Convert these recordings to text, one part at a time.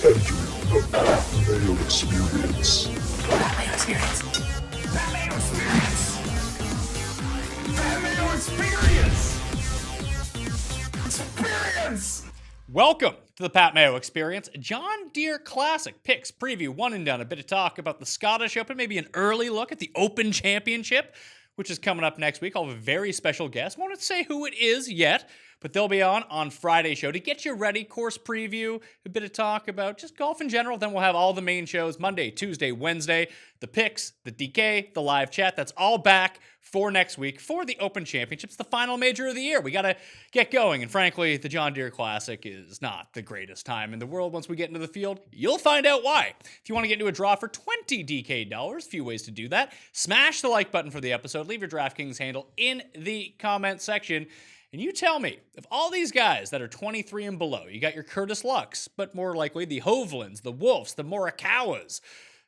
Entering the Mayo Experience. That Mayo Experience. That Mayo Experience. That Mayo Experience. Experience. Welcome to the Pat Mayo Experience. John Deere Classic Picks preview, one and done. A bit of talk about the Scottish Open, maybe an early look at the Open Championship, which is coming up next week. I'll have a very special guest. Won't say who it is yet, but they'll be on Friday's show to get you ready. Course preview, a bit of talk about just golf in general. Then we'll have all the main shows Monday, Tuesday, Wednesday, the picks, the DK, the live chat. That's all back for next week for the Open Championships, the final major of the year. We got to get going. And frankly, the John Deere Classic is not the greatest time in the world. Once we get into the field, you'll find out why. If you want to get into a draw for $20 DK, a few ways to do that. Smash the like button for the episode. Leave your DraftKings handle in the comment section. And you tell me, of all these guys that are 23 and below, you got your Curtis Lucks, but more likely the Hovlands, the Wolfs, the Morikawas,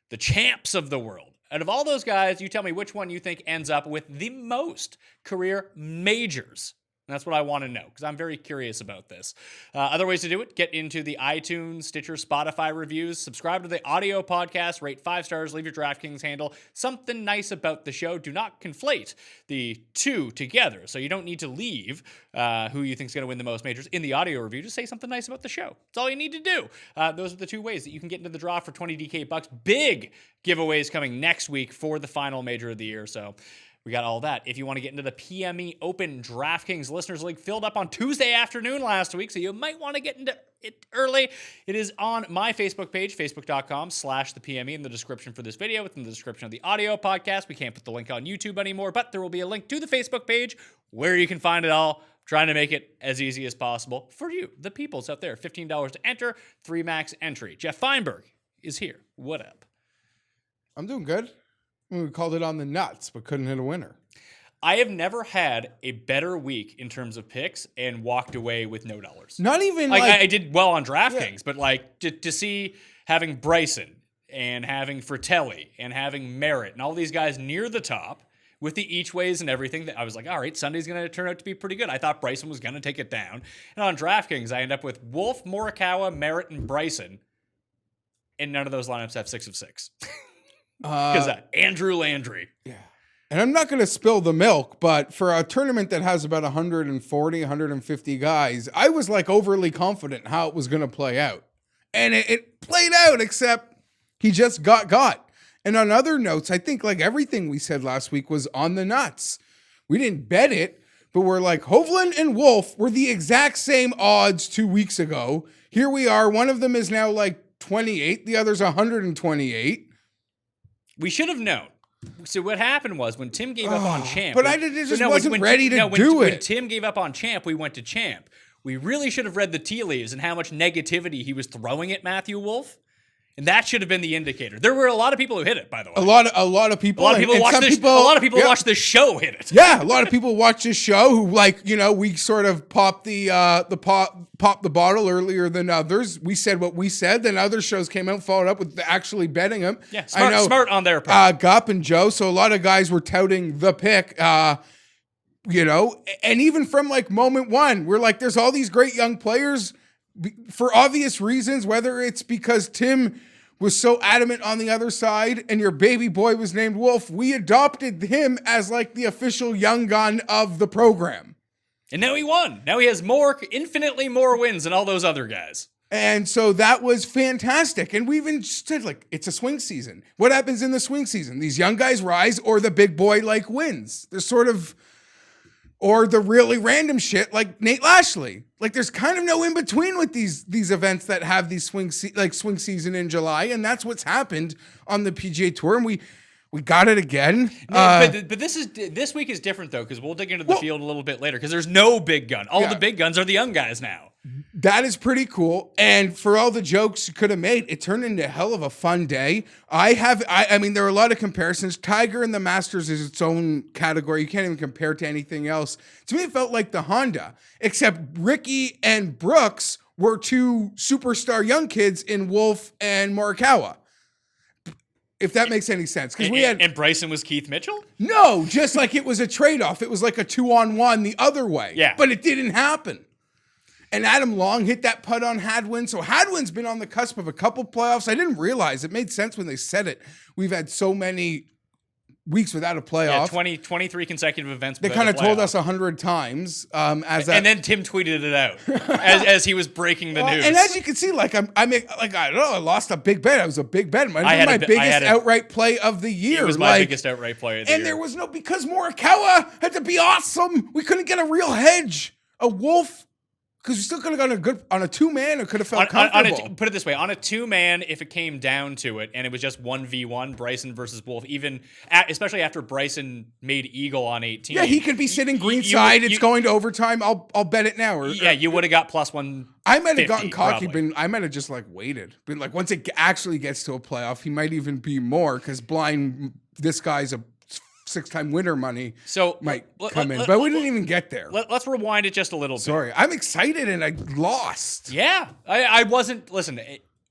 the champs of the world. Out of all those guys, you tell me which one you think ends up with the most career majors. And that's what I want to know, because I'm very curious about this. Other ways to do it, get into the iTunes, Stitcher, Spotify reviews, subscribe to the audio podcast, rate 5 stars, leave your DraftKings handle. Something nice about the show. Do not conflate the two together. So you don't need to leave who you think is going to win the most majors in the audio review. Just say something nice about the show. That's all you need to do. Those are the two ways that you can get into the draw for 20 DK bucks. Big giveaways coming next week for the final major of the year. So we got all that. If you want to get into the PME Open DraftKings Listeners League, filled up on Tuesday afternoon last week, so you might want to get into it early. It is on my Facebook page, facebook.com/thepme, in the description for this video. It's in the description of the audio podcast. We can't put the link on YouTube anymore, but there will be a link to the Facebook page where you can find it all. Trying to make it as easy as possible for you, the peoples out there. $15 to enter, 3 max entry. Geoff Fienberg is here. What up? I'm doing good. We called it on the nuts, but couldn't hit a winner. I have never had a better week in terms of picks and walked away with no dollars. Not even I did well on DraftKings, but like to see having Bryson and having Fratelli and having Merritt and all these guys near the top with the each ways and everything, that I was like, all right, Sunday's going to turn out to be pretty good. I thought Bryson was going to take it down. And on DraftKings, I end up with Wolf, Morikawa, Merritt, and Bryson. And none of those lineups have 6 of 6. Because Andrew Landry. Yeah. And I'm not going to spill the milk, but for a tournament that has about 140, 150 guys, I was like overly confident how it was going to play out. And it played out, except he just got. And on other notes, I think like everything we said last week was on the nuts. We didn't bet it, but we're like, Hovland and Wolf were the exact same odds 2 weeks ago. Here we are. One of them is now like 28. The other's 128. We should have known. So what happened was when Tim gave up on Champ. But I just wasn't ready to do it. When Tim gave up on Champ, we went to Champ. We really should have read the tea leaves and how much negativity he was throwing at Matthew Wolf. And that should have been the indicator. There were a lot of people who hit it, by the way. A lot of people watched the show hit it. Yeah, a lot of people watched this show who we sort of popped the bottle earlier than others. We said what we said, then other shows came out, followed up with actually betting them. Yeah, smart on their part. Gup and Joe, so a lot of guys were touting the pick. And even from like moment one, we're like, there's all these great young players for obvious reasons, whether it's because Tim was so adamant on the other side and your baby boy was named Wolf, we adopted him as like the official young gun of the program. And now he won. Now he has infinitely more wins than all those other guys. And so that was fantastic. And we even said, like, it's a swing season. What happens in the swing season? These young guys rise or the big boy like wins. There's sort of... Or the really random shit like Nate Lashley. Like there's kind of no in between with these events that have these swing season in July, and that's what's happened on the PGA Tour. And we got it again. But this week is different though, because we'll dig into the field a little bit later. Because there's no big gun. All the big guns are the young guys now. That is pretty cool. And for all the jokes you could have made, it turned into a hell of a fun day. I mean, there are a lot of comparisons. Tiger and the Masters is its own category. You can't even compare to anything else. To me, it felt like the Honda, except Ricky and Brooks were 2 superstar young kids in Wolf and Morikawa. If that makes any sense. And Bryson was Keith Mitchell? No, just like it was a trade-off. It was like a 2-on-1 the other way. Yeah. But it didn't happen. And Adam Long hit that putt on Hadwin. So Hadwin's been on the cusp of a couple playoffs. I didn't realize. It made sense when they said it. We've had so many weeks without a playoff. Yeah, 23 consecutive events. They kind of told us 100 times. And then Tim tweeted it out as he was breaking the news. And as you can see, I don't know, I lost a big bet. It was a big bet. It might have been my biggest outright play of the year. It was my biggest outright play of the year. And there was because Morikawa had to be awesome. We couldn't get a real hedge. A Wolf. Because we still could have gone on a two-man or could have felt comfortable. Put it this way, on a two-man, if it came down to it, and it was just 1v1, Bryson versus Wolf, especially after Bryson made eagle on 18. Yeah, he could be sitting greenside. It's going to overtime. I'll bet it now. You would have got plus 150. I might have gotten cocky. I might have just waited. Been once it actually gets to a playoff, he might even be more because this guy's a 6-time winner money might come in. But we didn't even get there. Let's rewind it just a little bit. Sorry. I'm excited and I lost. Yeah. I wasn't. Listen,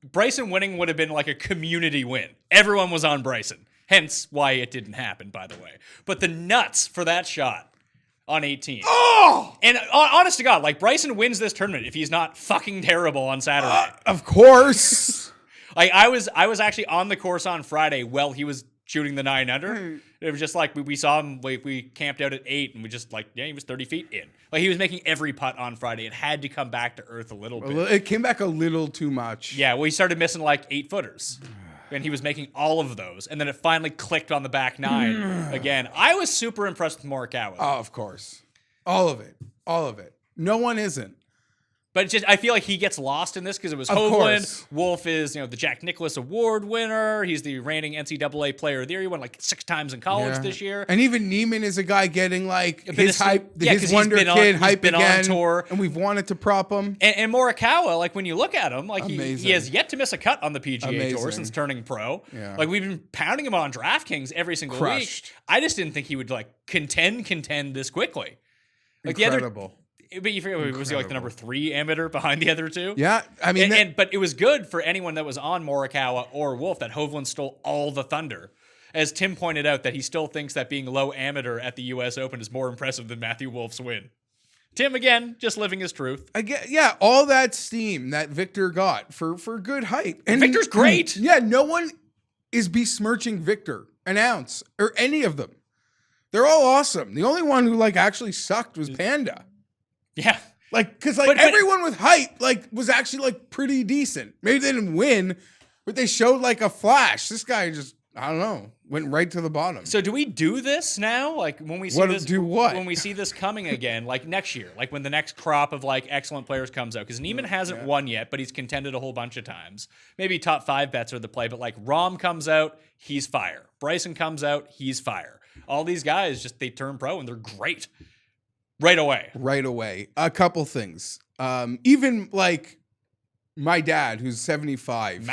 Bryson winning would have been like a community win. Everyone was on Bryson. Hence why it didn't happen, by the way. But the nuts for that shot on 18. Oh! And honest to God, Bryson wins this tournament if he's not fucking terrible on Saturday. Of course. I was actually on the course on Friday while he was shooting the 9 under. It was just we saw him, we camped out at 8 and we just he was 30 feet in. He was making every putt on Friday. It had to come back to earth a little bit. It came back a little too much. Yeah, well, he started missing 8-footers. And he was making all of those. And then it finally clicked on the back 9 again. I was super impressed with Morikawa. Oh, of course. All of it. All of it. No one isn't. But I feel like he gets lost in this because it was Hovland. Wolf is, the Jack Nicklaus Award winner. He's the reigning NCAA Player of the Year. He won 6 times in college this year. And even Neiman is a guy getting his hype, his wonder kid hype again. On tour, and we've wanted to prop him. And Morikawa, when you look at him, he has yet to miss a cut on the PGA Tour since turning pro. Yeah. We've been pounding him on DraftKings every single week. I just didn't think he would contend this quickly. Incredible. But you forget, was he the number 3 amateur behind the other two? Yeah, I mean, but it was good for anyone that was on Morikawa or Wolf that Hovland stole all the thunder. As Tim pointed out, that he still thinks that being low amateur at the U.S. Open is more impressive than Matthew Wolf's win. Tim, again, just living his truth. All that steam that Victor got for good hype. And Victor's great. Yeah, no one is besmirching Victor, an ounce, or any of them. They're all awesome. The only one who actually sucked was Panda. Yeah. Because everyone with hype was actually pretty decent. Maybe they didn't win, but they showed a flash. This guy just, I don't know, went right to the bottom. So do we do this now? When we see when we see this coming again, next year, when the next crop of excellent players comes out, because Neiman hasn't won yet, but he's contended a whole bunch of times. Maybe top 5 bets are the play, but Rahm comes out, he's fire. Bryson comes out, he's fire. All these guys they turn pro and they're great. Right away. A couple things. Even my dad, who's 75.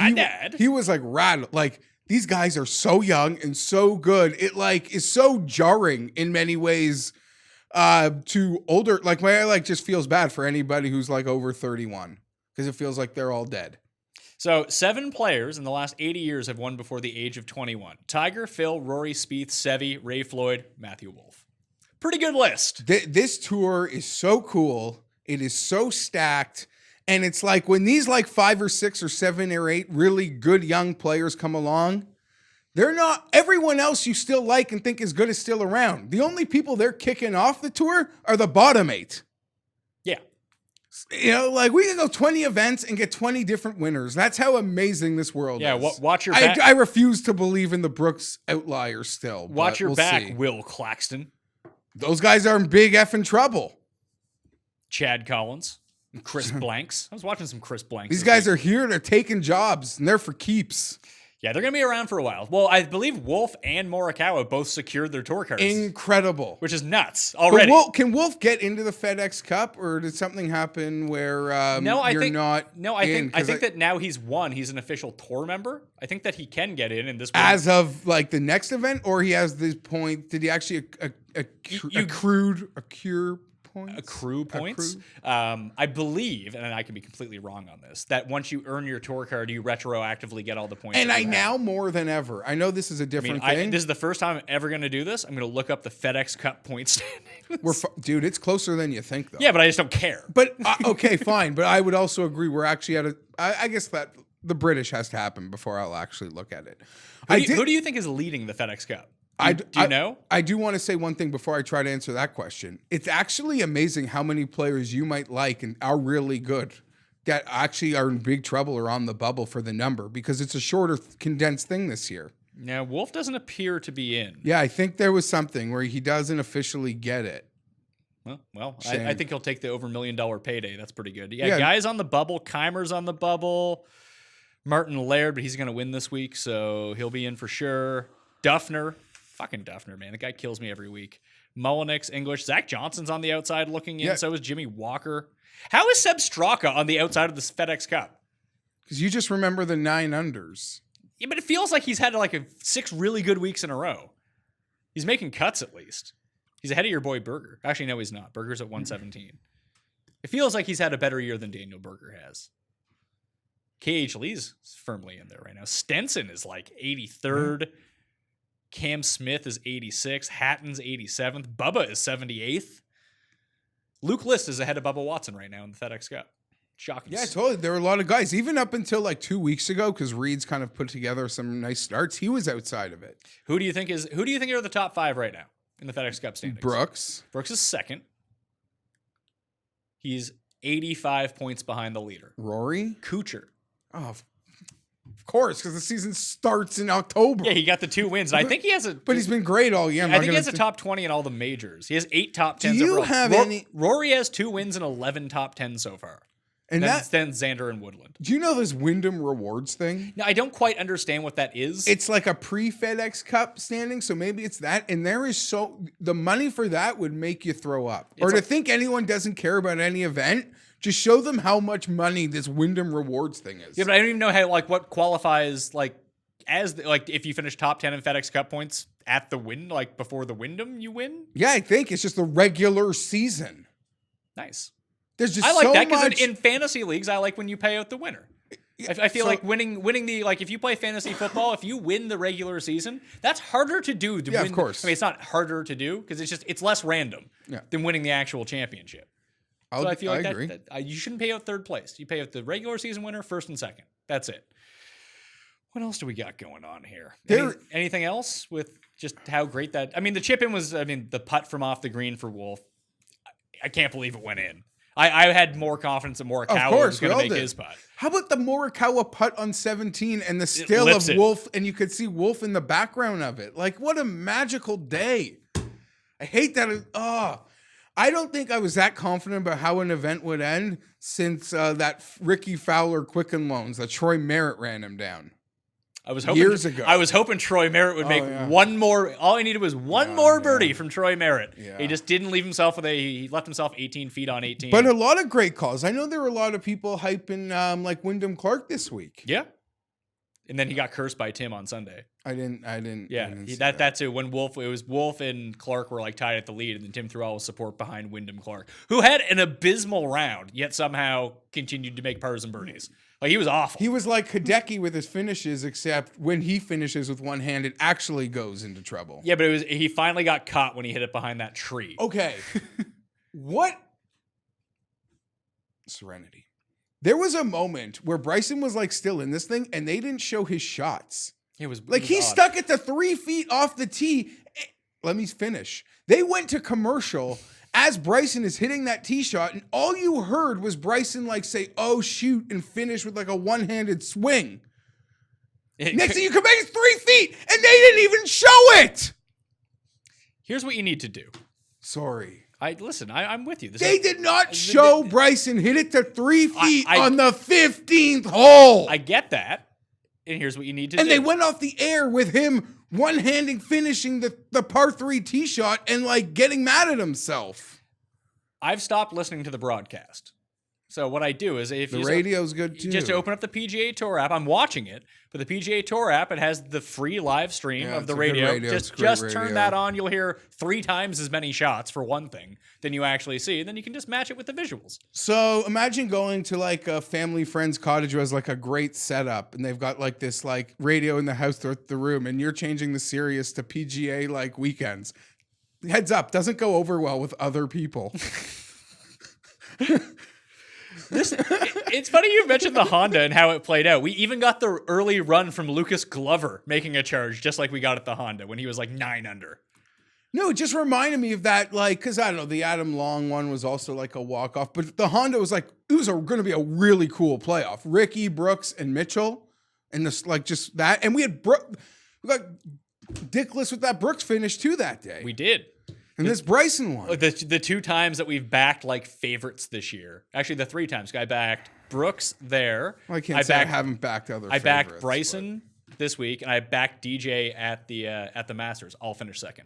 He was rattled. These guys are so young and so good. It is so jarring in many ways to older. My just feels bad for anybody who's over 31 because it feels like they're all dead. So 7 players in the last 80 years have won before the age of 21. Tiger, Phil, Rory, Spieth, Seve, Ray Floyd, Matthew Wolff. Pretty good list. This tour is so cool. It is so stacked. And it's when these 5 or 6 or 7 or 8 really good young players come along, they're not, everyone else you still and think is good is still around. The only people they're kicking off the tour are the bottom 8. Yeah. We can go 20 events and get 20 different winners. That's how amazing this world is. Yeah, watch your back. I refuse to believe in the Brooks outlier still. Watch your back, see. Will Claxton. Those guys are in big effing trouble. Chad Collins, Chris Blanks. I was watching some Chris Blanks. These guys are here. They're taking jobs, and they're for keeps. Yeah, they're going to be around for a while. Well, I believe Wolf and Morikawa both secured their tour cards. Incredible. Which is nuts already. Can Wolf get into the FedEx Cup, or did something happen where I think that now he's won. He's an official tour member. I think that he can get in this week. As of the next event, or he has this point. Did he actually accrue points? Accrue points. I believe, and I can be completely wrong on this, that once you earn your tour card, you retroactively get all the points. And I now more than ever, I know this is a different thing. This is the first time I'm ever going to do this. I'm going to look up the FedEx Cup point standings. Dude, it's closer than you think, though. Yeah, but I just don't care. But, okay, fine. But I would also agree we're actually at I guess that the British has to happen before I'll actually look at it. Who do you think is leading the FedEx Cup? Do you know? I do want to say one thing before I try to answer that question. It's actually amazing how many players you might like and are really good that actually are in big trouble or on the bubble for the number because it's a shorter, condensed thing this year. Now, Wolf doesn't appear to be in. Yeah, I think there was something where he doesn't officially get it. Well, I think he'll take the over $1 million payday. That's pretty good. Yeah, guys on the bubble. Keimer's on the bubble. Martin Laird, but he's going to win this week, so he'll be in for sure. Duffner. Fucking Duffner, man. The guy kills me every week. Mullenix, English. Zach Johnson's on the outside looking in. Yeah. So is Jimmy Walker. How is Seb Straka on the outside of this FedEx Cup? Because you just remember the 9 unders. Yeah, but it feels like he's had like 6 really good weeks in a row. He's making cuts at least. He's ahead of your boy Berger. Actually, no, he's not. Berger's at 117. It feels like he's had a better year than Daniel Berger has. KH Lee's firmly in there right now. Stenson is like 83rd. Cam Smith is 86th. Hatton's 87th. Bubba is 78th. Luke List is ahead of Bubba Watson right now in the FedEx Cup. Shocking. Yeah, totally. There were a lot of guys, even up until like 2 weeks ago, because Reed's kind of put together some nice starts. He was outside of it. Who do you think are the top 5 right now in the FedEx Cup standings? Brooks. Brooks is second. He's 85 points behind the leader. Rory. Kuchar. Oh, of course, because the season starts in October. Yeah, he got the 2 wins. And I think he has But he's been great all year. I think he has a top 20 in all the majors. He has 8 top 10s. Do you overall. have any? Rory has 2 wins and 11 top 10 so far. And then Xander and Woodland. Do you know this Wyndham Rewards thing? No, I don't quite understand what that is. It's like a pre-FedEx Cup standing, so maybe it's that. And the money for that would make you throw up. Or to think anyone doesn't care about any event, just show them how much money this Wyndham Rewards thing is. Yeah, but I don't even know how what qualifies as if you finish top 10 in FedEx Cup points at the win, before the Wyndham, you win. Yeah, I think it's just the regular season. Nice. There's just I like so that because much in fantasy leagues, I like when you pay out the winner. I feel like winning the if you play fantasy football, if you win the regular season, that's harder to do. Yeah, of course. I mean, it's not harder to do because it's less random than winning the actual championship. So I feel like that you shouldn't pay out third place. You pay out the regular season winner, first and second. That's it. What else do we got going on here? Anything else with just how great that? I mean, the chip in was. I mean, the putt from off the green for Wolf. I can't believe it went in. I had more confidence in Morikawa was going to make his putt. How about the Morikawa putt on 17 and the still of Wolf, and you could see Wolf in the background of it? Like, what a magical day. I hate that. I don't think I was that confident about how an event would end since that Ricky Fowler Quicken Loans that Troy Merritt ran him down. I was hoping years ago. I was hoping Troy Merritt would make one more. All I needed was one more birdie from Troy Merritt. Yeah. He just didn't leave himself he left himself 18 feet on 18. But a lot of great calls. I know there were a lot of people hyping like Wyndham Clark this week. Yeah. And then he got cursed by Tim on Sunday. I didn't. Yeah, that's it. When it was Wolf and Clark were tied at the lead, and then Tim threw all his support behind Wyndham Clark, who had an abysmal round, yet somehow continued to make pars and birdies. He was awful. He was like Hideki with his finishes, except when he finishes with one hand, it actually goes into trouble. Yeah, but he finally got caught when he hit it behind that tree. Okay. What? Serenity. There was a moment where Bryson was still in this thing, and they didn't show his shots. It was he stuck it to 3 feet off the tee. Let me finish. They went to commercial as Bryson is hitting that tee shot, and all you heard was Bryson say, "Oh shoot," and finish with a one-handed swing. Next thing you come back, it's 3 feet, and they didn't even show it. Here's what you need to do. Sorry. I'm with you. They did not show Bryson hit it to 3 feet on the 15th hole. I get that. And here's what you need to do. And they went off the air with him one-handing finishing the par 3 tee shot and getting mad at himself. I've stopped listening to the broadcast. So what I do is if The you radio's good too. just open up the PGA Tour app. I'm watching it, but the PGA Tour app, it has the free live stream Yeah, of the it's a good radio. radio. It's Just great turn radio. that on. You'll hear 3 times as many shots for one thing than you actually see. And then you can just match it with the visuals. So imagine going to like a family friend's cottage who has like a great setup and they've got like this like radio in the house throughout the room and you're changing the Sirius to PGA like weekends. Heads up, doesn't go over well with other people. It's funny you mentioned the Honda and how it played out. We even got the early run from Lucas Glover making a charge, just like we got at the Honda when he was like 9 under. No, it just reminded me of that, like, because I don't know, the Adam Long one was also like a walk-off, but the Honda was like, it was going to be a really cool playoff. Ricky, Brooks, and Mitchell, and this, like, just that. And we got dickless with that Brooks finish too that day. We did. And this Bryson one. The 2 times that we've backed like favorites this year. Actually, the 3 times. I backed Brooks there. Well, I can't say I haven't backed other I backed favorites, Bryson this week, and I backed DJ at the Masters. All finished second.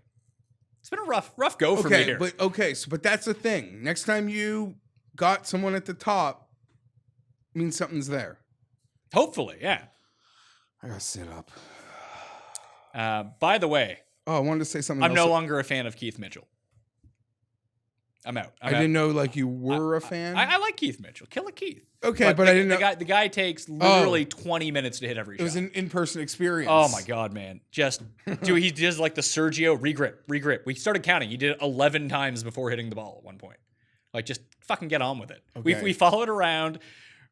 It's been a rough go for me here. But that's the thing. Next time you got someone at the top, means something's there. Hopefully, yeah. I gotta sit up. By the way, I wanted to say something I'm else. no longer a fan of Keith Mitchell. I'm out. I didn't know like you were a fan. I like Keith Mitchell. Killer Keith. Okay, but I didn't know. The guy takes literally 20 minutes to hit every shot. It was an in-person experience. Oh my God, man. Just, dude, he does like the Sergio regrip. We started counting. He did it 11 times before hitting the ball at one point. Like, just fucking get on with it. Okay. We followed around.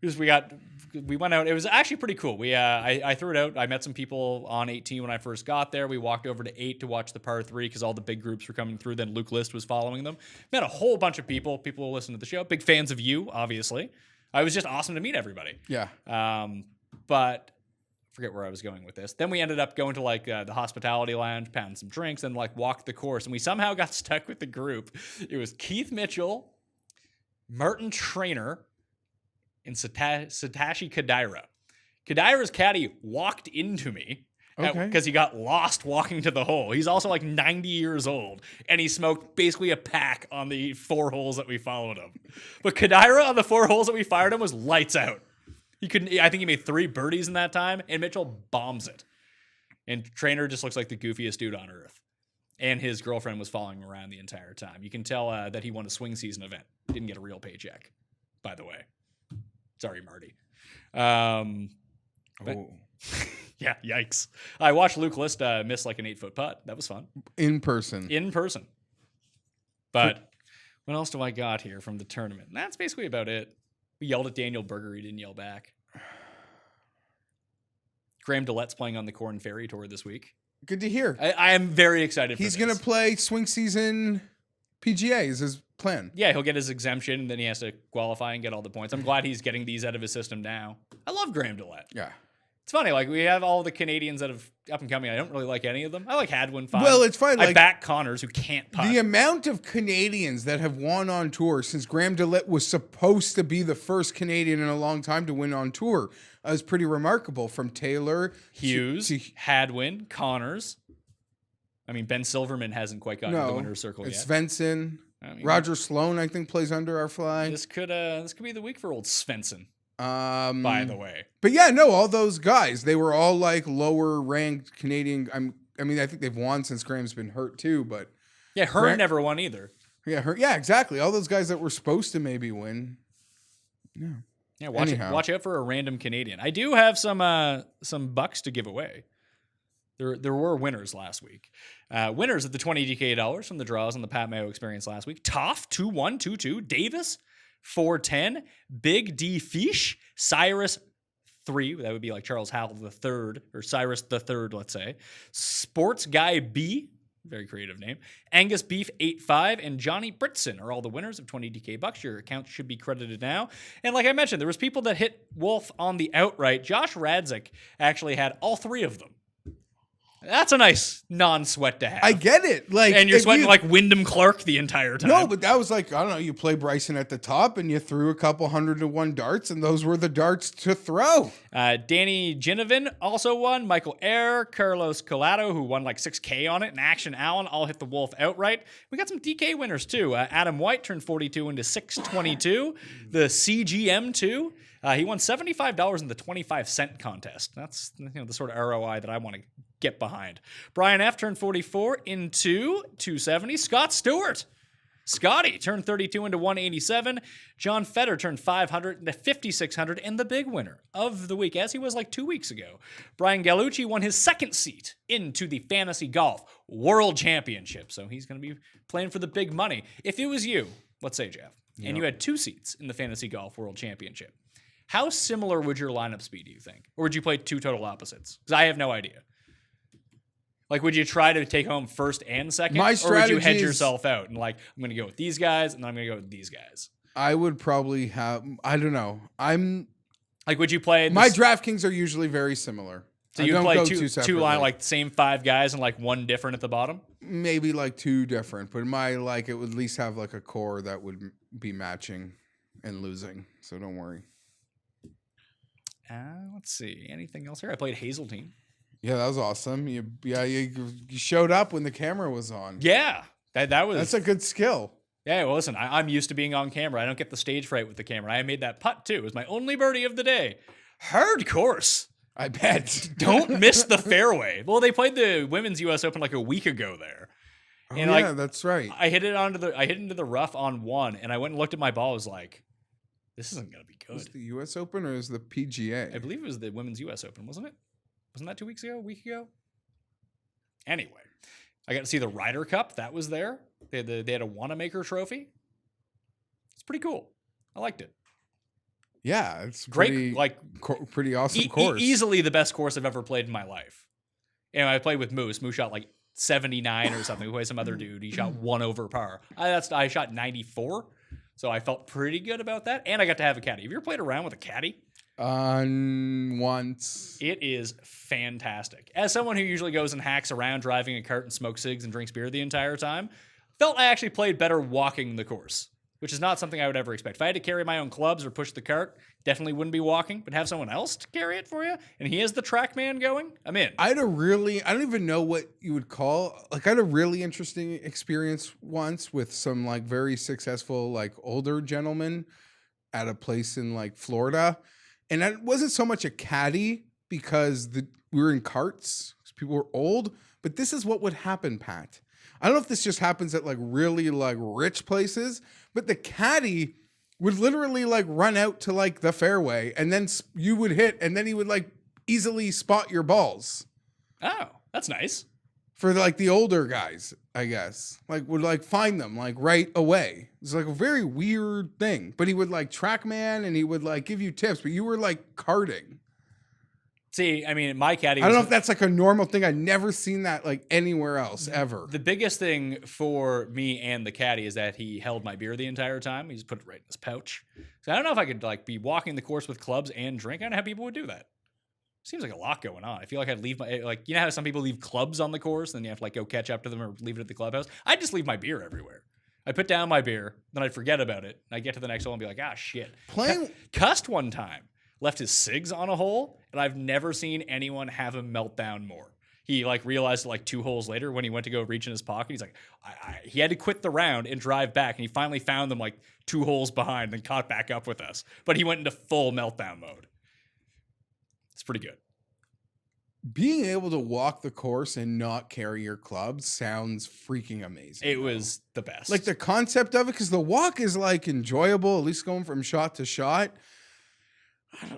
We went out. It was actually pretty cool. I threw it out. I met some people on 18 when I first got there. We walked over to 8 to watch the par 3 because all the big groups were coming through. Then Luke List was following them. Met a whole bunch of people. People who listen to the show. Big fans of you, obviously. It was just awesome to meet everybody. Yeah. But I forget where I was going with this. Then we ended up going to like the hospitality lounge, pounding some drinks, and like walked the course. And we somehow got stuck with the group. It was Keith Mitchell, Martin Trainer, and Satoshi Kodaira. Kodaira's caddy walked into me because he got lost walking to the hole. He's also like 90 years old, and he smoked basically a pack on the 4 holes that we followed him. But Kodaira on the 4 holes that we fired him was lights out. I think he made 3 birdies in that time, and Mitchell bombs it. And Trainer just looks like the goofiest dude on earth. And his girlfriend was following him around the entire time. You can tell that he won a swing season event. Didn't get a real paycheck, by the way. Sorry, Marty. Yeah, yikes. I watched Luke List miss like an 8-foot putt. That was fun. In person. But what else do I got here from the tournament? That's basically about it. We yelled at Daniel Berger. He didn't yell back. Graham DeLette's playing on the Corn Ferry Tour this week. Good to hear. I am very excited for He's this. going to play swing season PGA is his plan. Yeah, he'll get his exemption, and then he has to qualify and get all the points. I'm glad he's getting these out of his system now. I love Graham DeLette. Yeah. It's funny, like, we have all the Canadians that have up and coming. I don't really like any of them. I like Hadwin fine. Well, it's fine. I Like, back Connors, who can't putt. the amount of Canadians that have won on tour since Graham DeLette was supposed to be the first Canadian in a long time to win on tour is pretty remarkable. From Taylor, Hughes, to Hadwin, Connors. I mean, Ben Silverman hasn't quite gotten to the winner's circle it's yet. Svensson. I mean, Roger Sloan, I think, plays under our flag. This could be the week for old Svensson, by the way. But yeah, no, all those guys, they were all like lower ranked Canadian. I mean, I think they've won since Graham's been hurt too, but Yeah, Hearn never won either. yeah, exactly. All those guys that were supposed to maybe win. Yeah, watch out for a random Canadian. I do have some bucks to give away. There were winners last week. Winners of the 20 DK dollars from the draws on the Pat Mayo experience last week. Toff 2-1-2-2. Davis 4-10. Big D Fish. Cyrus 3. That would be like Charles Howell the third, or Cyrus the third, let's say. Sports Guy B. Very creative name. Angus Beef 8-5 and Johnny Britson are all the winners of 20 DK bucks. Your account should be credited now. And like I mentioned, there was people that hit Wolf on the outright. Josh Radzik actually had all 3 of them. That's a nice non-sweat to have. I get it. Like, and you're if sweating like Wyndham Clark the entire time. No, but that was like, I don't know, you play Bryson at the top and you threw a couple 100-to-1 darts, and those were the darts to throw. Danny Ginevin also won. Michael Ayre, Carlos Collado, who won like 6K on it, and Action Allen all hit the Wolf outright. We got some DK winners too. Adam White turned 42 into 622. The CGM too. He won $75 in the 25-cent contest. That's the sort of ROI that I want to get behind. Brian F. turned 44 into 270. Scott Stewart. Scotty turned 32 into 187. John Fetter turned 500 into 5,600, and the big winner of the week, as he was like 2 weeks ago. Brian Gallucci won his second seat into the Fantasy Golf World Championship. So he's going to be playing for the big money. If it was you, let's say, Jeff, and you had 2 seats in the Fantasy Golf World Championship, how similar would your lineups be, do you think? Or would you play 2 total opposites? Because I have no idea. Like, would you try to take home first and second? My or would you hedge strategy is- yourself out and like, I'm going to go with these guys, and then I'm going to go with these guys? I would probably have, I don't know. Like, would you play My DraftKings are usually very similar. So I you don't play go two separately. line, like the same 5 guys and like one different at the bottom? Maybe like 2 different, but it would at least have like a core that would be matching and losing. So don't worry. Let's see. Anything else here? I played Hazeltine. Yeah, that was awesome. You showed up when the camera was on. Yeah, that was. That's a good skill. Yeah, well, listen, I'm used to being on camera. I don't get the stage fright with the camera. I made that putt too. It was my only birdie of the day. Hard course. I bet. Don't miss the fairway. Well, they played the Women's U.S. Open like a week ago there. Oh, And yeah, that's right. I hit it into the rough on 1, and I went and looked at my ball. I was like, this isn't gonna be Was good. it the U.S. Open or is the PGA? I believe it was the Women's U.S. Open, wasn't it? Wasn't that 2 weeks ago? A week ago? Anyway, I got to see the Ryder Cup. That was there. They had a Wanamaker trophy. It's pretty cool. I liked it. Yeah, it's Great, pretty, like pretty awesome course. Easily the best course I've ever played in my life. And I played with Moose. Moose shot like 79 or something. We played some other dude. He shot 1 over par. I shot 94. So I felt pretty good about that. And I got to have a caddy. Have you ever played around with a caddy? Once. It is fantastic. As someone who usually goes and hacks around driving a cart and smokes cigs and drinks beer the entire time, felt I actually played better walking the course, which is not something I would ever expect. If I had to carry my own clubs or push the cart, definitely wouldn't be walking, but have someone else to carry it for you, and he has the track man going, I'm in. I don't even know what you would call, like I had a really interesting experience once with some like very successful like older gentlemen at a place in like Florida. And it wasn't so much a caddy because we were in carts, people were old, but this is what would happen, Pat. I don't know if this just happens at like really like rich places, but the caddy would literally like run out to like the fairway and then you would hit and then he would like easily spot your balls. Oh, that's nice. For like the older guys, I guess, like would like find them like right away. It's like a very weird thing, but he would like track man and he would like give you tips, but you were like karting. See, I mean, my caddy I don't know if that's like a normal thing. I've never seen that like anywhere else ever. The biggest thing for me and the caddy is that he held my beer the entire time. He just put it right in his pouch. So I don't know if I could like be walking the course with clubs and drink. I don't know how people would do that. Seems like a lot going on. I feel like I'd leave my, like, you know how some people leave clubs on the course and then you have to like go catch up to them or leave it at the clubhouse? I'd just leave my beer everywhere. I put down my beer, then I'd forget about it. And I get to the next hole and be like, ah, shit. Cussed one time, left his cigs on a hole, and I've never seen anyone have a meltdown more. He like realized it like 2 holes later when he went to go reach in his pocket. He's like, he had to quit the round and drive back, and he finally found them like 2 holes behind and caught back up with us. But he went into full meltdown mode. It's pretty good. Being able to walk the course and not carry your clubs sounds freaking amazing. It was the best. Like the concept of it, because the walk is like enjoyable, at least going from shot to shot.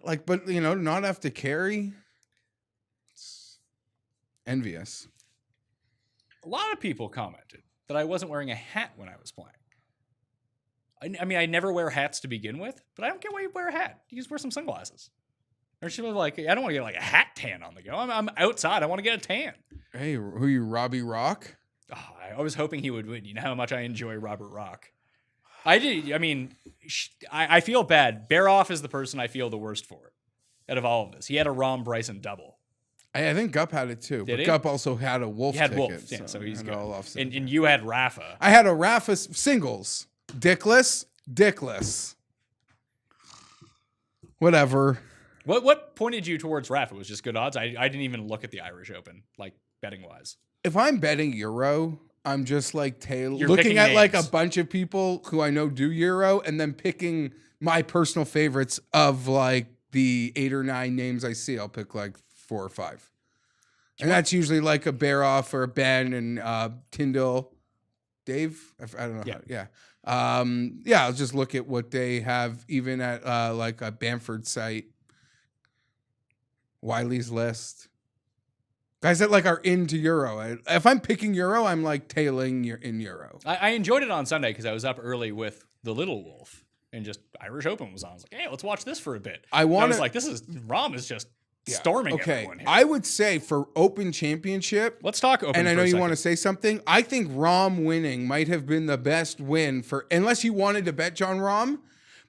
Like, but you know, not have to carry. It's envious. A lot of people commented that I wasn't wearing a hat when I was playing. I mean, I never wear hats to begin with, but I don't get why you wear a hat. You just wear some sunglasses. Or she was like, I don't want to get like a hat tan on the go. I'm outside. I want to get a tan. Hey, who you, Robbie Rock? Oh, I was hoping he would win. You know how much I enjoy Robert Rock. I did. I mean, I feel bad. Bear Off is the person I feel the worst for out of all of this. He had a Rom Bryson double. I think Gup had it too. Did but he? Gup also had a Wolf He had ticket. Wolf, yeah, so he's it good. all offset. And you had Rafa. I had a Rafa singles. Dickless. Whatever. What pointed you towards Rafa? It was just good odds? I didn't even look at the Irish Open, like betting-wise. If I'm betting Euro, I'm just like You're looking picking at like a names. bunch of people who I know do Euro and then picking my personal favorites of like the 8 or 9 names I see. I'll pick like 4 or 5. And that's usually like a Baroff or a Ben and Tyndall. Dave? I don't know. Yeah. Yeah, I'll just look at what they have even at like a Bamford site. Wiley's list. Guys that like are into Euro. If I'm picking Euro, I'm like tailing in Euro. I enjoyed it on Sunday because I was up early with the Little Wolf and just Irish Open was on. I was like, hey, let's watch this for a bit. I was like, Rom is just storming everyone here. I would say for Open Championship. Let's talk Open. And I know for a you second. want to say something. I think Rom winning might have been the best win for, unless you wanted to bet John Rom,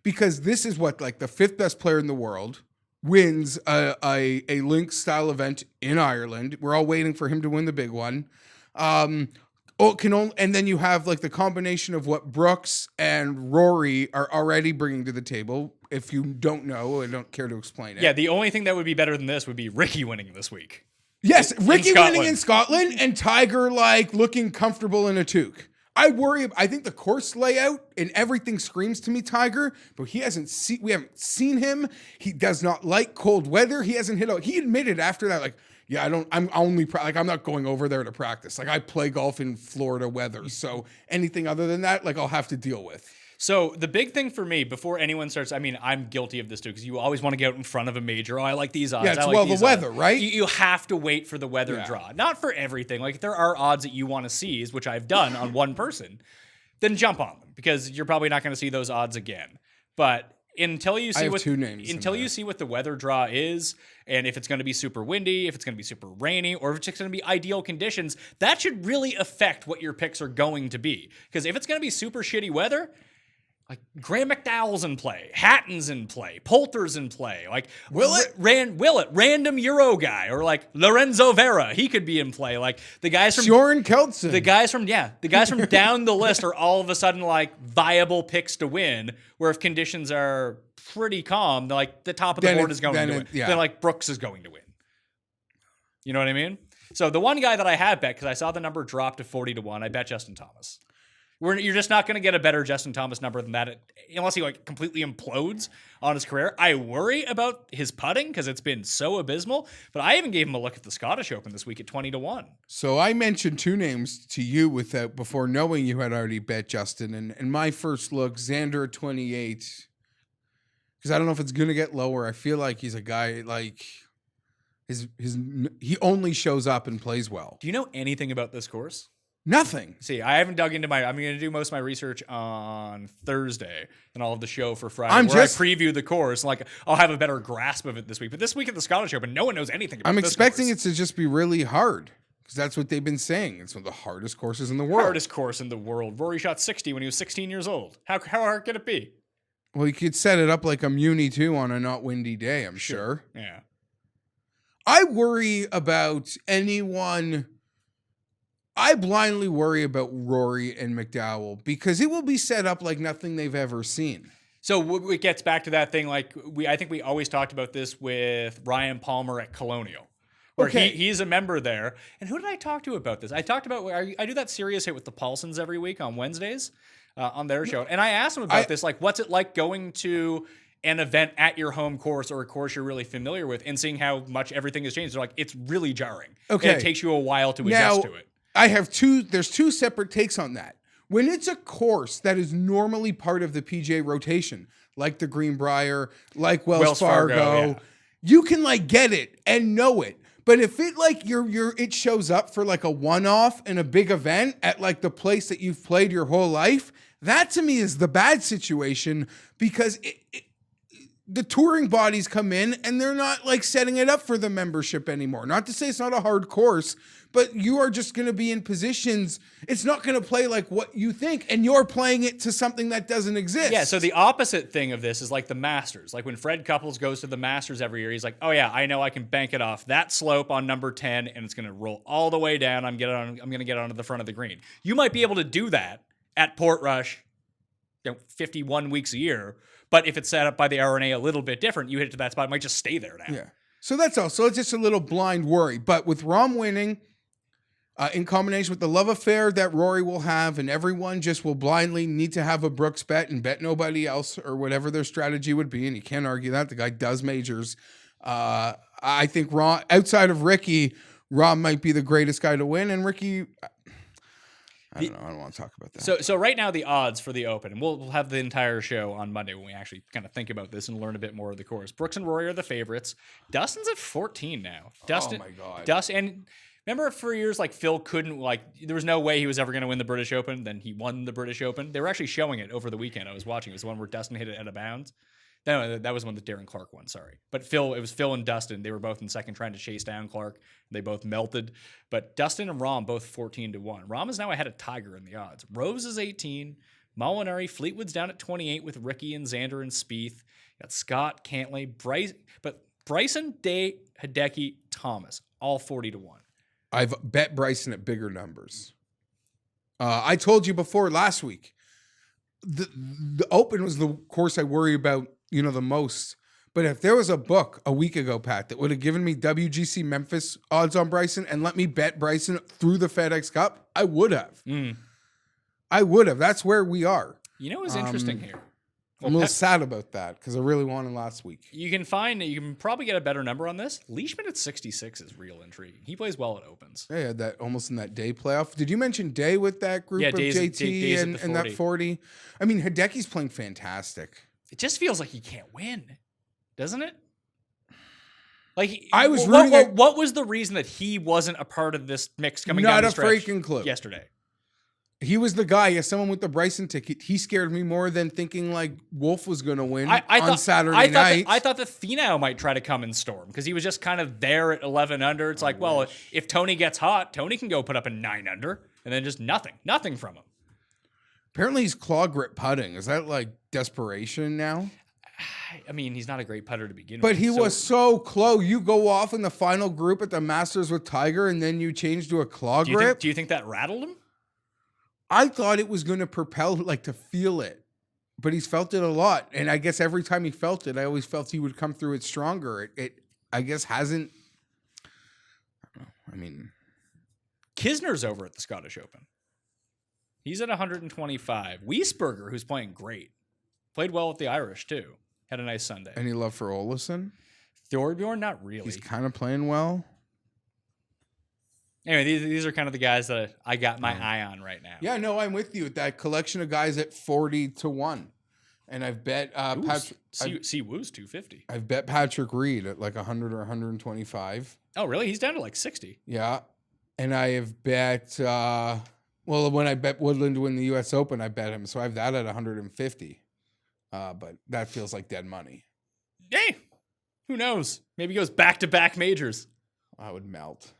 because this is what, like the 5th best player in the world wins a link style event in Ireland. We're all waiting for him to win the big one. And then you have like the combination of what Brooks and Rory are already bringing to the table. If you don't know, I don't care to explain it. Yeah, the only thing that would be better than this would be Ricky winning this week. Yes, Ricky winning Scotland. in Scotland and Tiger like looking comfortable in a toque. I think the course layout and everything screams to me Tiger, but we haven't seen him. He does not like cold weather. He hasn't he admitted after that, like, yeah, I'm not going over there to practice. Like I play golf in Florida weather. So anything other than that, like I'll have to deal with. So the big thing for me before anyone starts, I mean, I'm guilty of this too, because you always want to get out in front of a major. Oh, I like these odds. Yeah, it's I like the weather, right? You have to wait for the weather Yeah. draw. Not for everything. Like if there are odds that you want to seize, which I've done on one person, then jump on them because you're probably not going to see those odds again. But until you see have 2 names in until you there. see what the weather draw is, and if it's going to be super windy, if it's going to be super rainy, or if it's just going to be ideal conditions, that should really affect what your picks are going to be. Because if it's going to be super shitty weather, like Graham McDowell's in play, Hatton's in play, Poulter's in play, like random Euro guy, or like Lorenzo Vera, he could be in play. Like the guys from Bjorn Keltson. the guys from down the list are all of a sudden like viable picks to win. Where if conditions are pretty calm, like the top of the board is going to win. Yeah. Then like Brooks is going to win. You know what I mean? So the one guy that I have bet, because I saw the number drop to 40-1, I bet Justin Thomas. You're just not going to get a better Justin Thomas number than that unless he like completely implodes on his career. I worry about his putting because it's been so abysmal, but I even gave him a look at the Scottish Open this week at 20-1. So I mentioned 2 names to you before knowing you had already bet Justin. And my first look, Xander at 28, because I don't know if it's going to get lower. I feel like he's a guy like he only shows up and plays well. Do you know anything about this course? Nothing. See, I haven't dug into I'm going to do most of my research on Thursday, and I'll have the show for Friday. I preview the course. Like, I'll have a better grasp of it this week. But this week at the Scottish Open, no one knows anything about I'm this expecting course. it to just be really hard because that's what they've been saying. It's one of the hardest courses in the world. Hardest course in the world. Rory shot 60 when he was 16 years old. How hard could it be? Well, you could set it up like a Muni too on a not windy day, I'm sure. Yeah. I worry about anyone. I blindly worry about Rory and McDowell because it will be set up like nothing they've ever seen. So it gets back to that thing, like I think we always talked about this with Ryan Palmer at Colonial, where he's a member there. And who did I talk to about this? I talked about I do that serious hit with the Paulsons every week on Wednesdays on their show, and I asked him about this, like what's it like going to an event at your home course or a course you're really familiar with and seeing how much everything has changed. They're like, it's really jarring. Okay, and it takes you a while to adjust to it. I have there's 2 separate takes on that. When it's a course that is normally part of the PGA rotation, like the Greenbrier, like Wells Fargo, yeah. You can like get it and know it. But if it like it shows up for like a one-off in a big event at like the place that you've played your whole life, that to me is the bad situation because the touring bodies come in and they're not like setting it up for the membership anymore. Not to say it's not a hard course, but you are just going to be in positions. It's not going to play like what you think, and you're playing it to something that doesn't exist. Yeah, so the opposite thing of this is like the Masters. Like when Fred Couples goes to the Masters every year, he's like, oh yeah, I know I can bank it off that slope on number 10, and it's going to roll all the way down. I'm going to get onto the front of the green. You might be able to do that at Portrush, 51 weeks a year. But if it's set up by the RNA a little bit different, you hit it to that spot, it might just stay there now. Yeah. So that's all. So it's just a little blind worry. But with Rahm winning, in combination with the love affair that Rory will have, and everyone just will blindly need to have a Brooks bet and bet nobody else or whatever their strategy would be, and you can't argue that. The guy does majors. I think Rahm, outside of Ricky, Rahm might be the greatest guy to win, and Ricky... I don't want to talk about that. So right now the odds for the Open, and we'll have the entire show on Monday when we actually kind of think about this and learn a bit more of the course. Brooks and Rory are the favorites. Dustin's at 14 now. Dustin, oh my God. Dustin, and remember for years like Phil couldn't, like there was no way he was ever going to win the British Open. Then he won the British Open. They were actually showing it over the weekend. I was watching. It was the one where Dustin hit it out of bounds. No, that was one that Darren Clark won, sorry. But it was Phil and Dustin. They were both in second trying to chase down Clark. They both melted. But Dustin and Rahm both 14-1. Rahm is now ahead of Tiger in the odds. Rose is 18. Molinari, Fleetwood's down at 28 with Ricky and Xander and Spieth. Got Scott, Cantlay, Bryson, Day, Hideki, Thomas, all 40-1. I've bet Bryson at bigger numbers. I told you before last week, the Open was the course I worry about, the most. But if there was a book a week ago, Pat, that would have given me WGC Memphis odds on Bryson and let me bet Bryson through the FedEx Cup, I would have. I would have. That's where we are. You know what's interesting here? I'm a little sad about that because I really wanted last week. You can probably get a better number on this. Leishman at 66 is real intriguing. He plays well at Opens. Yeah, that almost in that Day playoff. Did you mention Day with that group of JT and that 40? I mean, Hideki's playing fantastic. It just feels like he can't win, doesn't it? Like I was what was the reason that he wasn't a part of this mix coming down the stretch? Not a freaking clue. Yesterday. He was the guy, as someone with the Bryson ticket. He scared me more than thinking like Wolf was going to win on Saturday night. I thought that Finau might try to come and storm because he was just kind of there at 11 under. It's like, well, if Tony gets hot, Tony can go put up a 9 under and then just nothing from him. Apparently he's claw grip putting. Is that like desperation now? I mean, he's not a great putter to begin with. But he was so close. You go off in the final group at the Masters with Tiger and then you change to a claw grip. Do you think that rattled him? I thought it was going to propel, like to feel it, but he's felt it a lot. And I guess every time he felt it, I always felt he would come through it stronger. It I guess, hasn't. I mean, Kisner's over at the Scottish Open. He's at 125. Wiesberger, who's playing great, played well with the Irish too. Had a nice Sunday. Any love for Olesen? Thorbjorn, not really. He's kind of playing well. Anyway, these are kind of the guys that I got my eye on right now. Yeah, no, I'm with you with that collection of guys at 40-1, and I've bet Patrick. Woo's 250. I've bet Patrick Reed at like 100 or 125. Oh, really? He's down to like 60. Yeah, and I have bet. When I bet Woodland to win the U.S. Open, I bet him, so I have that at 150. But that feels like dead money. Hey, who knows? Maybe he goes back-to-back majors. I would melt.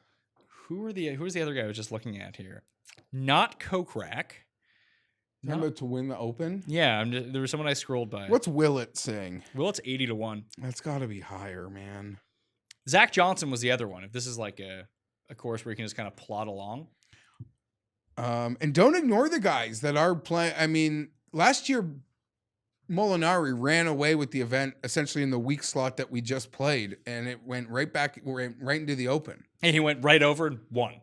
Who's the other guy I was just looking at here? Not Kokrak. About to win the Open? Yeah, there was someone I scrolled by. What's Willett saying? Willett's 80-1. That's got to be higher, man. Zach Johnson was the other one. If this is like a course where you can just kind of plod along. And don't ignore the guys that are playing. I mean, last year, Molinari ran away with the event essentially in the week slot that we just played, and it went right into the Open. And he went right over and won.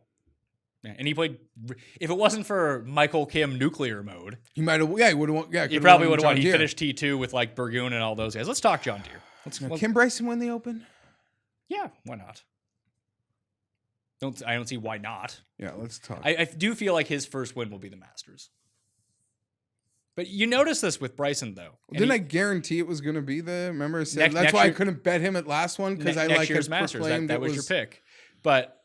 Yeah, and he played. If it wasn't for Michael Kim nuclear mode, he might have. Yeah, he would have won. Yeah, he probably would have won. He finished T2 with like Burgoon and all those guys. Let's talk John Deere. Can Bryson win the Open? Yeah, why not? I don't see why not. Yeah, let's talk. I do feel like his first win will be the Masters. But you notice this with Bryson, though. Didn't I guarantee it was going to be the? Remember, I said that's why I couldn't bet him at last one because I like his Masters. That was your pick. But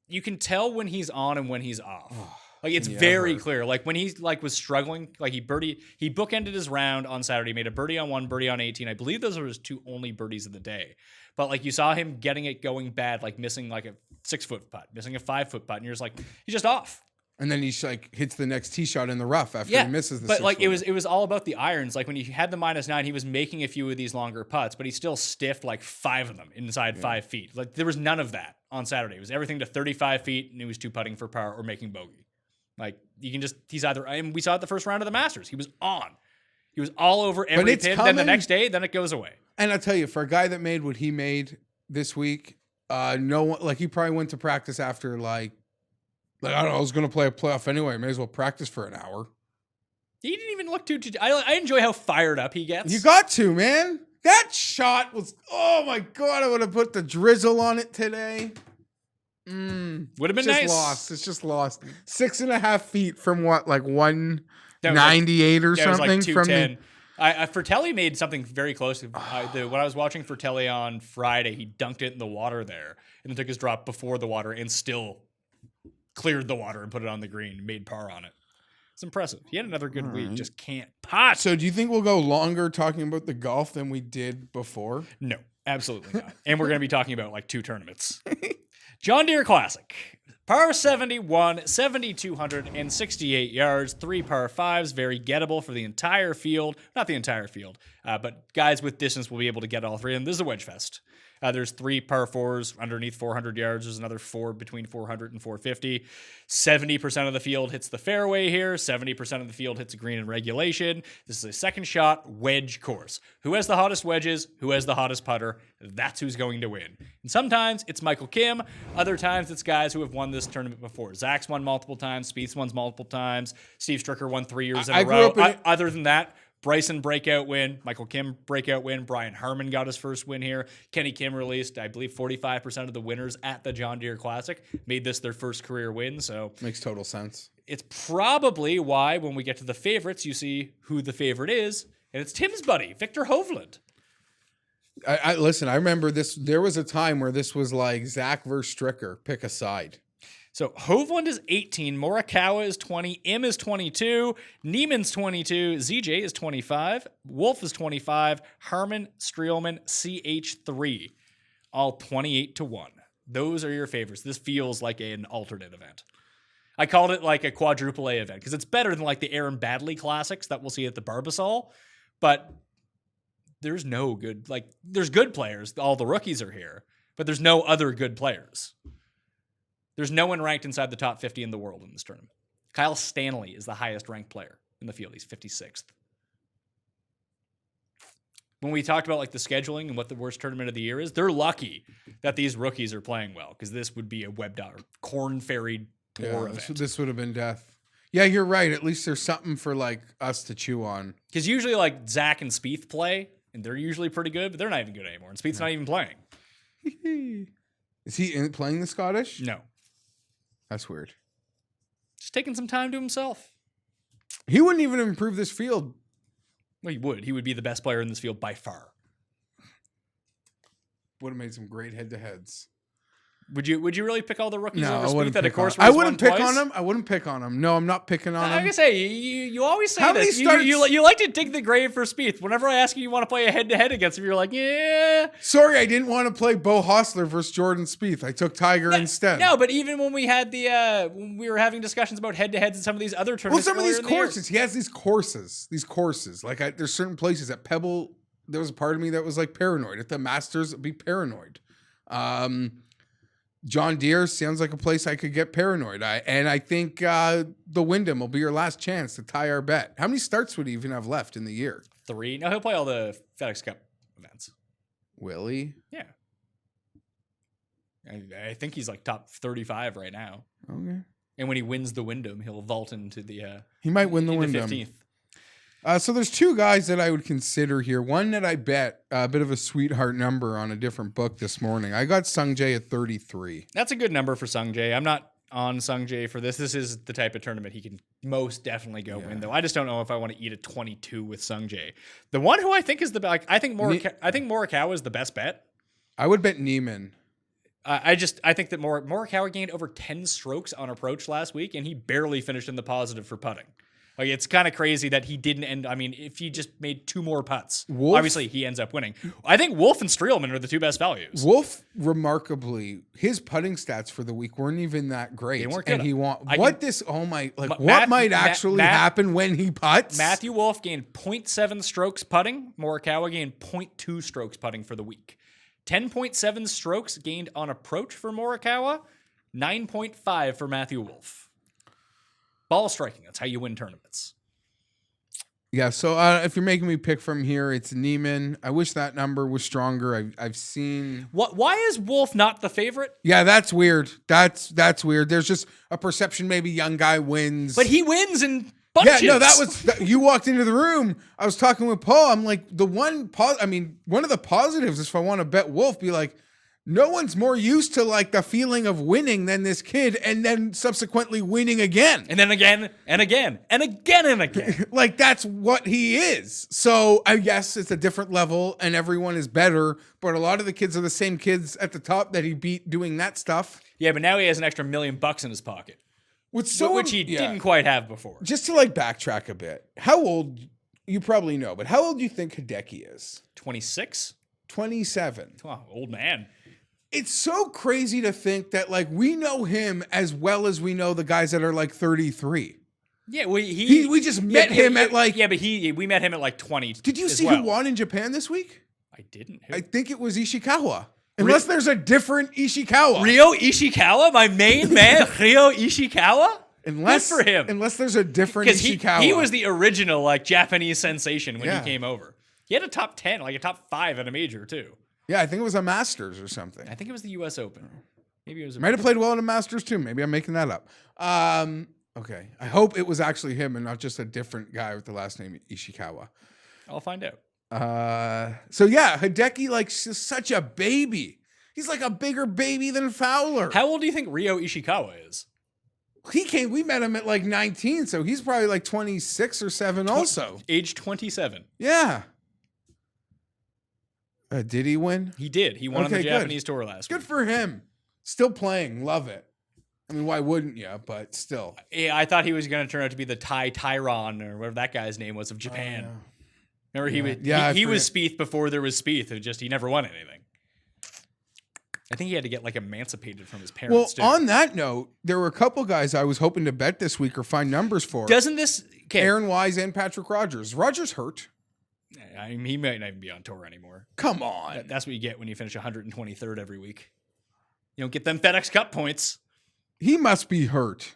you can tell when he's on and when he's off. Like it's very clear. Like when he like was struggling, like he bookended his round on Saturday, made a birdie on 1, birdie on 18. I believe those were his 2 only birdies of the day. But like you saw him getting it going bad, like missing like a 6-foot putt, missing a 5-foot putt, and you're just like, he's just off. And then he like hits the next tee shot in the rough after he misses the. But like it was all about the irons. Like when he had the -9, he was making a few of these longer putts, but he still stiffed like 5 of them inside 5 feet. Like there was none of that on Saturday. It was everything to 35 feet, and he was 2 putting for par or making bogey. Like you can just he's either. And we saw it the first round of the Masters. He was on. He was all over every pin. Then the next day, then it goes away. And I'll tell you, for a guy that made what he made this week, no one like he probably went to practice after like I don't know, I was going to play a playoff anyway. May as well practice for an hour. He didn't even look too. I enjoy how fired up he gets. You got to, man. That shot was. Oh my god! I would have put the drizzle on it today. Would have been just nice. Lost. It's just lost. 6.5 feet from what, like 198 or something like from the. Fratelli made something very close. When I was watching Fratelli on Friday, he dunked it in the water there, and then took his drop before the water, and still cleared the water and put it on the green and made par on it. It's impressive. He had another good week. Just can't pot. So do you think we'll go longer talking about the golf than we did before? No, absolutely not. And we're going to be talking about like 2 tournaments. John Deere Classic. Par 71, 7,268 yards, 3 par 5s, very gettable for the entire field. Not the entire field, but guys with distance will be able to get all 3. And this is a wedge fest. There's 3 par 4s underneath 400 yards. There's another 4 between 400 and 450. 70% of the field hits the fairway here. 70% of the field hits a green in regulation. This is a second shot wedge course. Who has the hottest wedges? Who has the hottest putter? That's who's going to win. And sometimes it's Michael Kim. Other times it's guys who have won this tournament before. Zach's won multiple times. Spieth's won multiple times. Steve Stricker won 3 years in a row. Other than that, Bryson breakout win, Michael Kim breakout win, Brian Harmon got his first win here. Kenny Kim released, I believe, 45% of the winners at the John Deere Classic made this their first career win. So makes total sense. It's probably why when we get to the favorites, you see who the favorite is, and it's Tim's buddy, Victor Hovland. I listen. I remember this. There was a time where this was like Zach versus Stricker. Pick a side. So Hovland is 18, Morikawa is 20, Im is 22, Neiman's 22, ZJ is 25, Wolf is 25, Harmon, Streelman, CH3, all 28-1. Those are your favorites. This feels like an alternate event. I called it like a quadruple A event because it's better than like the Aaron Badley Classics that we'll see at the Barbasol, but there's no good, like there's good players. All the rookies are here, but there's no other good players. There's no one ranked inside the top 50 in the world in this tournament. Kyle Stanley is the highest ranked player in the field. He's 56th. When we talked about like the scheduling and what the worst tournament of the year is, they're lucky that these rookies are playing well because this would be a corn ferried tour event. This would have been death. Yeah, you're right. At least there's something for like us to chew on. Because usually like Zach and Spieth play, and they're usually pretty good, but they're not even good anymore. And Spieth's not even playing. Is he playing the Scottish? No. That's weird. Just taking some time to himself. He wouldn't even improve this field. Well, he would. He would be the best player in this field by far. Would have made some great head-to-heads. Would you really pick all the rookies no, over I wouldn't Spieth at a course? I wouldn't pick on him. I wouldn't pick on him. No, I'm not picking on him. I'm gonna say you always say How this. You like to dig the grave for Spieth. Whenever I ask you want to play a head-to-head against him, you're like, yeah. Sorry, I didn't want to play Bo Hostler versus Jordan Spieth. I took Tiger instead. No, but even when we had when we were having discussions about head-to-heads in some of these other tournaments. Well, some of these courses, he has these courses. Like there's certain places at Pebble. There was a part of me that was like paranoid. At the Masters, I'd be paranoid. John Deere sounds like a place I could get paranoid. I think the Wyndham will be your last chance to tie our bet. How many starts would he even have left in the year? 3. No, he'll play all the FedEx Cup events. Will he? Yeah. I think he's like top 35 right now. Okay. And when he wins the Wyndham, he'll vault into the... he might win the Wyndham. 15th. So there's 2 guys that I would consider here. One that I bet a bit of a sweetheart number on a different book this morning. I got Sung Jae at 33. That's a good number for Sung Jae. I'm not on Sung Jae for this. This is the type of tournament he can most definitely go win, though. I just don't know if I want to eat a 22 with Sung Jae. The one who I think is I think Morikawa is the best bet. I would bet Neiman. I think that Morikawa gained over 10 strokes on approach last week, and he barely finished in the positive for putting. Like, it's kind of crazy that he didn't end. I mean, if he just made 2 more putts, obviously he ends up winning. I think Wolf and Streelman are the 2 best values. Wolf, remarkably, his putting stats for the week weren't even that great. They weren't good. And he what might actually happen when he putts? Matthew Wolf gained 0.7 strokes putting. Morikawa gained 0.2 strokes putting for the week. 10.7 strokes gained on approach for Morikawa. 9.5 for Matthew Wolf. Ball striking, that's how you win tournaments. Yeah, so if you're making me pick from here, it's Neiman. I wish that number was stronger. I've seen... Why is Wolf not the favorite? Yeah, that's weird. That's weird. There's just a perception maybe young guy wins. But he wins in bunches. Yeah, no, you walked into the room. I was talking with Paul. I'm like, one of the positives is if I want to bet Wolf, be like, no one's more used to like the feeling of winning than this kid, and then subsequently winning again. And then again, and again, and again, and again. Like, that's what he is. So I guess it's a different level and everyone is better, but a lot of the kids are the same kids at the top that he beat doing that stuff. Yeah, but now he has an extra $1 million in his pocket. Which he didn't quite have before. Just to like backtrack a bit, how old, you probably know, but how old do you think Hideki is? 26? 27. Oh, old man. It's so crazy to think that like we know him as well as we know the guys that are like 33. Yeah, we just met him at like... Yeah, but we met him at like 20. Did you see who won in Japan this week? I didn't. I think it was Ishikawa. Unless there's a different Ishikawa. Ryo Ishikawa? My main man, Ryo Ishikawa? Good for him. Unless there's a different Ishikawa. Because he was the original like Japanese sensation when he came over. He had a top 10, like a top 5 at a major too. Yeah, I think it was a Masters or something. I think it was the U.S. Open. Maybe it was. Might have played well in a Masters too. Maybe I'm making that up. Okay. I hope it was actually him and not just a different guy with the last name Ishikawa. I'll find out. So yeah, Hideki like such a baby. He's like a bigger baby than Fowler. How old do you think Ryo Ishikawa is? We met him at like 19, so he's probably like 26 or 7 also. Age 27. Yeah. Did he win? He did. He won on the Japanese tour last week. Good for him. Still playing. Love it. I mean, why wouldn't you? But still. Yeah, I thought he was going to turn out to be the Tyron or whatever that guy's name was of Japan. Remember, he was Spieth before there was Spieth. He never won anything. I think he had to get like emancipated from his parents. Well, on that note, there were a couple guys I was hoping to bet this week or find numbers for. Doesn't this... Okay. Aaron Wise and Patrick Rogers. Rogers hurt. I mean, he might not even be on tour anymore. Come on. That's what you get when you finish 123rd every week. You don't get them FedEx Cup points. He must be hurt.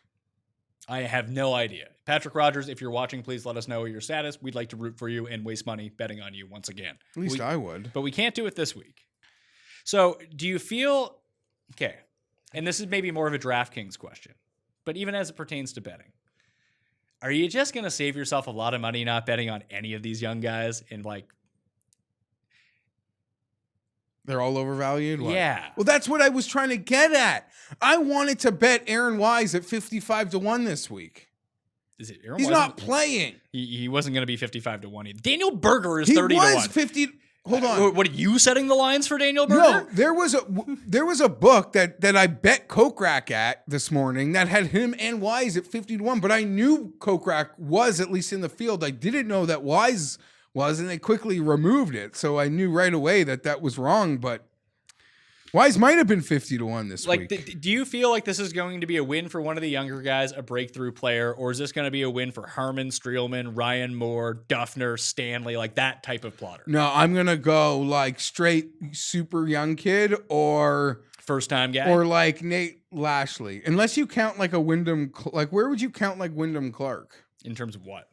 I have no idea. Patrick Rogers, if you're watching, please let us know your status. We'd like to root for you and waste money betting on you once again. At least I would. But we can't do it this week. So do you feel... Okay, and this is maybe more of a DraftKings question, but even as it pertains to betting, are you just going to save yourself a lot of money not betting on any of these young guys and like... They're all overvalued? What? Yeah. Well, that's what I was trying to get at. I wanted to bet Aaron Wise at 55-1 this week. Is it Aaron He's Wise? not playing. He wasn't going to be 55-1 either. Daniel Berger is 30-1. He was 50... Hold on. What are you setting the lines for Daniel Berger? No, there was a book that I bet Kokrak at this morning that had him and Wise at 50-1, but I knew Kokrak was at least in the field. I didn't know that Wise was, and they quickly removed it. So I knew right away that was wrong, but Wise might have been 50-1 this week. Do you feel like this is going to be a win for one of the younger guys, a breakthrough player, or is this going to be a win for Harman, Streelman, Ryan Moore, Duffner, Stanley, like that type of plotter? No, I'm going to go like straight super young kid or first time guy or like Nate Lashley. Unless you count like a Wyndham, like where would you count like Wyndham Clark? In terms of what?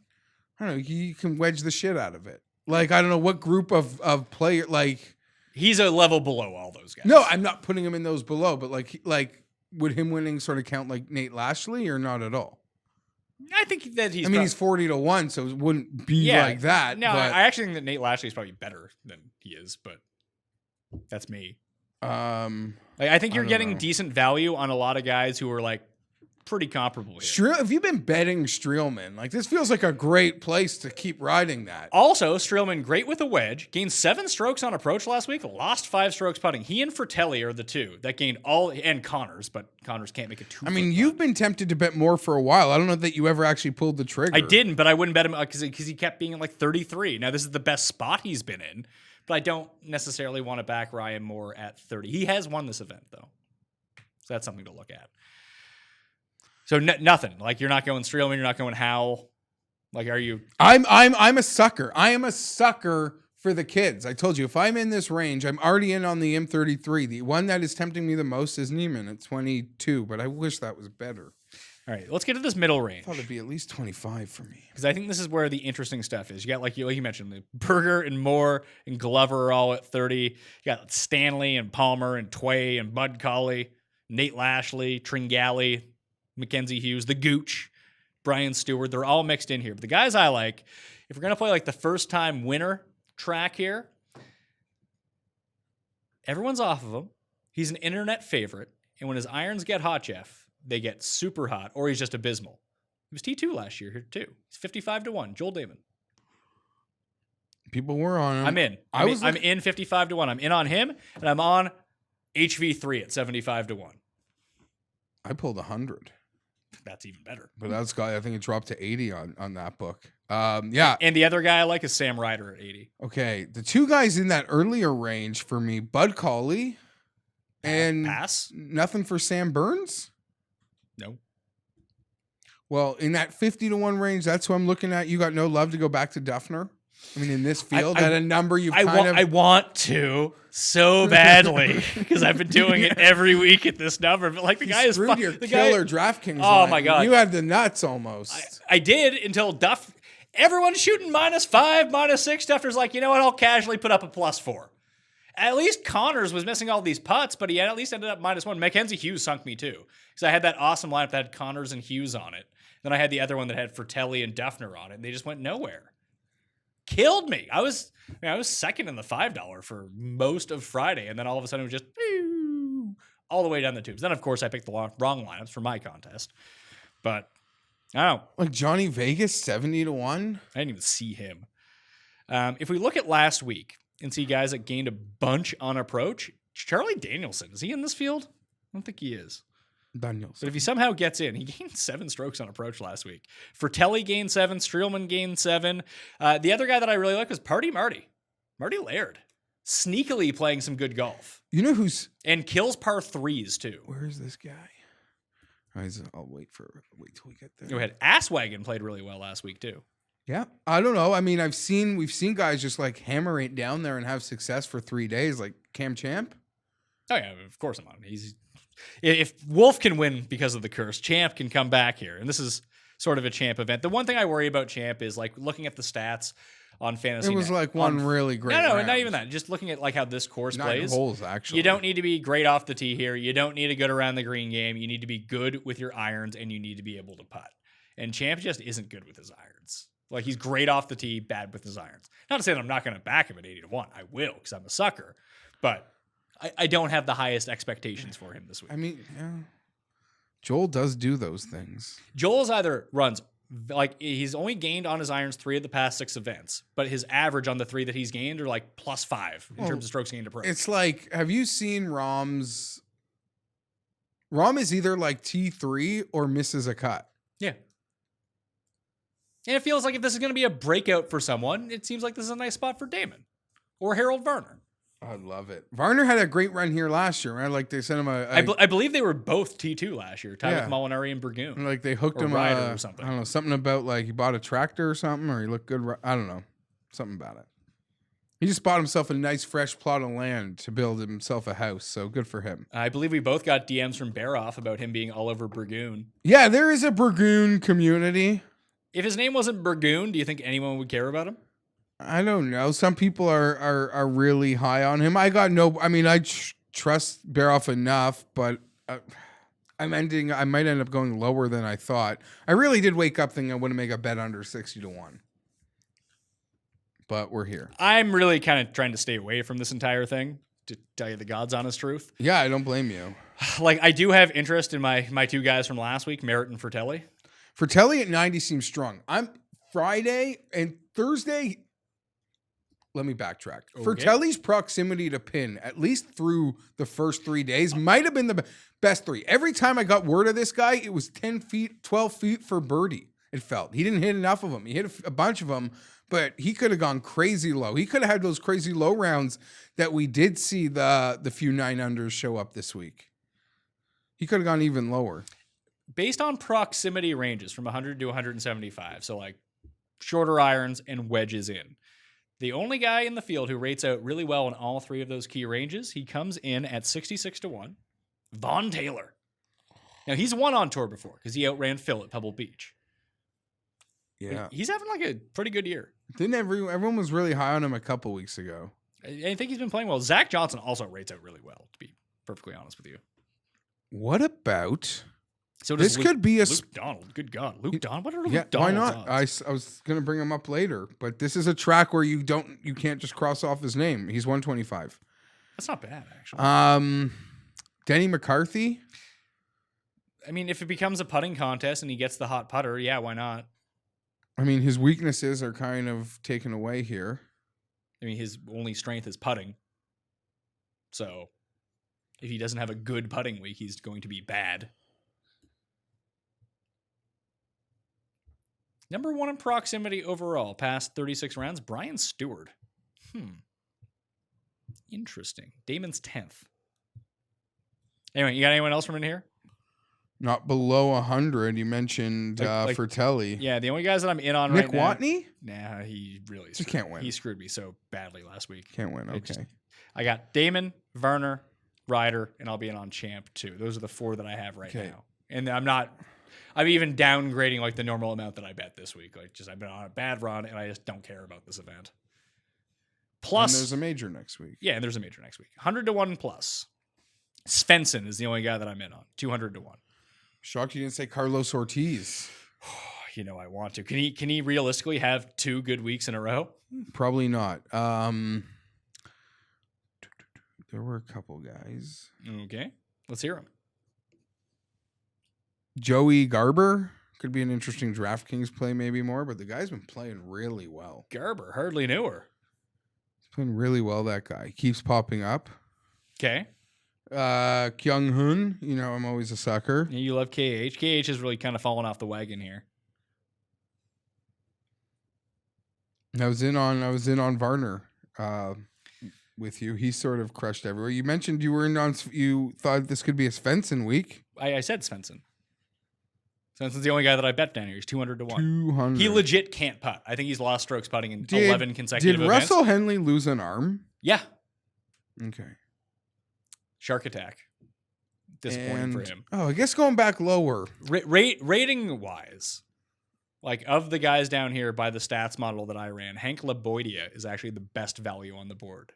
I don't know. You can wedge the shit out of it. Like, I don't know what group of player, like... He's a level below all those guys. No, I'm not putting him in those below, but like would him winning sort of count like Nate Lashley or not at all? I think that he's... he's 40-1, so it wouldn't be like that. No, but, I actually think that Nate Lashley is probably better than he is, but that's me. I think you're getting decent value on a lot of guys who are like pretty comparable here. Have you been betting Streelman? Like, this feels like a great place to keep riding that. Also, Streelman, great with a wedge, gained 7 strokes on approach last week, lost 5 strokes putting. He and Fratelli are the two that gained all, and Connors, but Connors can't make a 2. I mean, you've been tempted to bet more for a while. I don't know that you ever actually pulled the trigger. I didn't, but I wouldn't bet him because he kept being at like 33. Now, this is the best spot he's been in, but I don't necessarily want to back Ryan Moore at 30. He has won this event, though. So that's something to look at. So nothing. Like, you're not going Streelman, you're not going Howell. Like, are you? I'm a sucker. I am a sucker for the kids. I told you, if I'm in this range, I'm already in on the M33. The one that is tempting me the most is Neiman at 22, but I wish that was better. All right, let's get to this middle range. I thought it'd be at least 25 for me. Because I think this is where the interesting stuff is. You got, like you mentioned, the Berger and Moore and Glover are all at 30. You got Stanley and Palmer and Tway and Bud Colley, Nate Lashley, Tringali, Mackenzie Hughes, the Gooch, Brian Stewart. They're all mixed in here. But the guys I like, if we're going to play like the first time winner track here, everyone's off of him. He's an internet favorite. And when his irons get hot, Jeff, they get super hot, or he's just abysmal. He was T2 last year here too. He's 55-1. Joel Damon. People were on him. I'm in. I'm in 55-1. I'm in on him, and I'm on HV3 at 75-1. I pulled 100. That's even better. But that's got, I think it dropped to 80 on that book. Yeah. And the other guy I like is Sam Ryder at 80. Okay. The two guys in that earlier range for me, Bud Colley and Pass? Nothing for Sam Burns? No. Well, in that 50-1 range, that's who I'm looking at. You got no love to go back to Duffner? I mean, in this field, at a number you've I want to so badly because I've been doing it every week at this number. But like the guy is your killer DraftKings. Oh line. my god, you had the nuts almost. I did until Duff. Everyone's shooting -5, -6. Duffner's like, you know what? I'll casually put up a +4. At least Connors was missing all these putts, but he at least ended up -1. Mackenzie Hughes sunk me too because I had that awesome lineup that had Connors and Hughes on it. Then I had the other one that had Fratelli and Duffner on it, and they just went nowhere. Killed me. I was second in the $5 for most of Friday, and then all of a sudden it was just all the way down the tubes. Then, of course, I picked the wrong lineups for my contest. But I don't know. Like Johnny Vegas, 70-1? I didn't even see him. If we look at last week and see guys that gained a bunch on approach, Charlie Danielson, is he in this field? I don't think he is. Danielson. But if he somehow gets in, he gained 7 strokes on approach last week. Fratelli gained 7. Streelman gained 7. The other guy that I really like was Marty Laird. Sneakily playing some good golf. You know who's... And kills par 3s, too. Where is this guy? I'll wait till we get there. Go ahead. Asswagon played really well last week, too. Yeah. I don't know. I mean, we've seen guys just like hammer it down there and have success for 3 days, like Cam Champ. Oh, yeah, of course I'm on. If Wolf can win because of the curse, Champ can come back here. And this is sort of a Champ event. The one thing I worry about Champ is like looking at the stats on Fantasy. It was like one really great round. Not even that. Just looking at like how this course 9 plays. holes, actually. You don't need to be great off the tee here. You don't need a good around the green game. You need to be good with your irons, and you need to be able to putt. And Champ just isn't good with his irons. Like, he's great off the tee, bad with his irons. Not to say that I'm not going to back him at 80-1. I will, because I'm a sucker. But I don't have the highest expectations for him this week. I mean, yeah. Joel does do those things. Joel's either runs, like, he's only gained on his irons 3 of the past 6 events, but his average on the 3 that he's gained are like +5 in terms of strokes gained approach. It's like, have you seen Rom's? Rom is either like T3 or misses a cut. Yeah. And it feels like if this is going to be a breakout for someone, it seems like this is a nice spot for Damon or Harold Varner. I love it. Varner had a great run here last year, right? Like they sent him I believe they were both T2 last year, tied with Molinari and Burgoon. Like they hooked or him Ryder or something. I don't know, something about like he bought a tractor or something, or he looked good. I don't know, something about it. He just bought himself a nice fresh plot of land to build himself a house. So good for him. I believe we both got DMs from Baroff about him being all over Burgoon. Yeah, there is a Burgoon community. If his name wasn't Burgoon, do you think anyone would care about him? I don't know. Some people are really high on him. I trust Baroff enough, but I might end up going lower than I thought. I really did wake up thinking I wouldn't make a bet under 60-1. But we're here. I'm really kind of trying to stay away from this entire thing, to tell you the God's honest truth. Yeah, I don't blame you. Like, I do have interest in my two guys from last week, Merritt and Fratelli. Fratelli at 90 seems strong. I'm Friday and Thursday. Let me backtrack. Okay. Fratelli's proximity to pin, at least through the first 3 days, might have been the best three. Every time I got word of this guy, it was 10 feet, 12 feet for birdie. It felt. He didn't hit enough of them. He hit a bunch of them, but he could have gone crazy low. He could have had those crazy low rounds that we did see the few 9-unders show up this week. He could have gone even lower. Based on proximity ranges from 100 to 175, so like shorter irons and wedges in. The only guy in the field who rates out really well in all three of those key ranges, he comes in at 66-1. Vaughn Taylor. Now, he's won on tour before because he outran Phil at Pebble Beach. Yeah. He's having like a pretty good year. Didn't everyone was really high on him a couple weeks ago. I think he's been playing well. Zach Johnson also rates out really well, to be perfectly honest with you. What about... So this could be a... Luke Donald. Good God. Luke Donald? What are Luke Yeah, Donald's why not? odds? I was going to bring him up later, but this is a track where you can't just cross off his name. He's 125. That's not bad, actually. Denny McCarthy. I mean, if it becomes a putting contest and he gets the hot putter, yeah, why not? I mean, his weaknesses are kind of taken away here. I mean, his only strength is putting. So if he doesn't have a good putting week, he's going to be bad. Number one in proximity overall, past 36 rounds, Brian Stewart. Interesting. Damon's 10th. Anyway, you got anyone else from in here? Not below 100. You mentioned Fratelli. Yeah, the only guys that I'm in on Nick right Watney? now. Nah, he really Just can't win. He screwed me so badly last week. Can't win. Okay. I got Damon, Werner, Ryder, and I'll be in on Champ too. Those are the four that I have right now. And I'm even downgrading like the normal amount that I bet this week. Like, just I've been on a bad run and I just don't care about this event. Plus, and there's a major next week. Yeah, and there's a major next week. 100-1 plus. Svensson is the only guy that I'm in on. 200-1. Shocked you didn't say Carlos Ortiz. You know I want to. Can he realistically have 2 good weeks in a row? Probably not. There were a couple guys. Okay, let's hear them. Joey Garber could be an interesting DraftKings play, maybe more, but the guy's been playing really well. Garber, hardly knew her. He's playing really well, that guy. Keeps popping up. Okay. Kyung Hoon, I'm always a sucker. Yeah, you love KH. KH has really kind of fallen off the wagon here. I was in on Varner with you. He sort of crushed everywhere. You mentioned you thought this could be a Svensson week. I said Svensson. Svensson's the only guy that I bet down here. He's 200-1. 200. He legit can't putt. I think he's lost strokes putting in 11 consecutive events. Did Russell Henley lose an arm? Yeah. Okay. Shark attack. Disappointing for him. Oh, I guess going back lower. Rating wise, like of the guys down here by the stats model that I ran, Hank Laboidia is actually the best value on the board.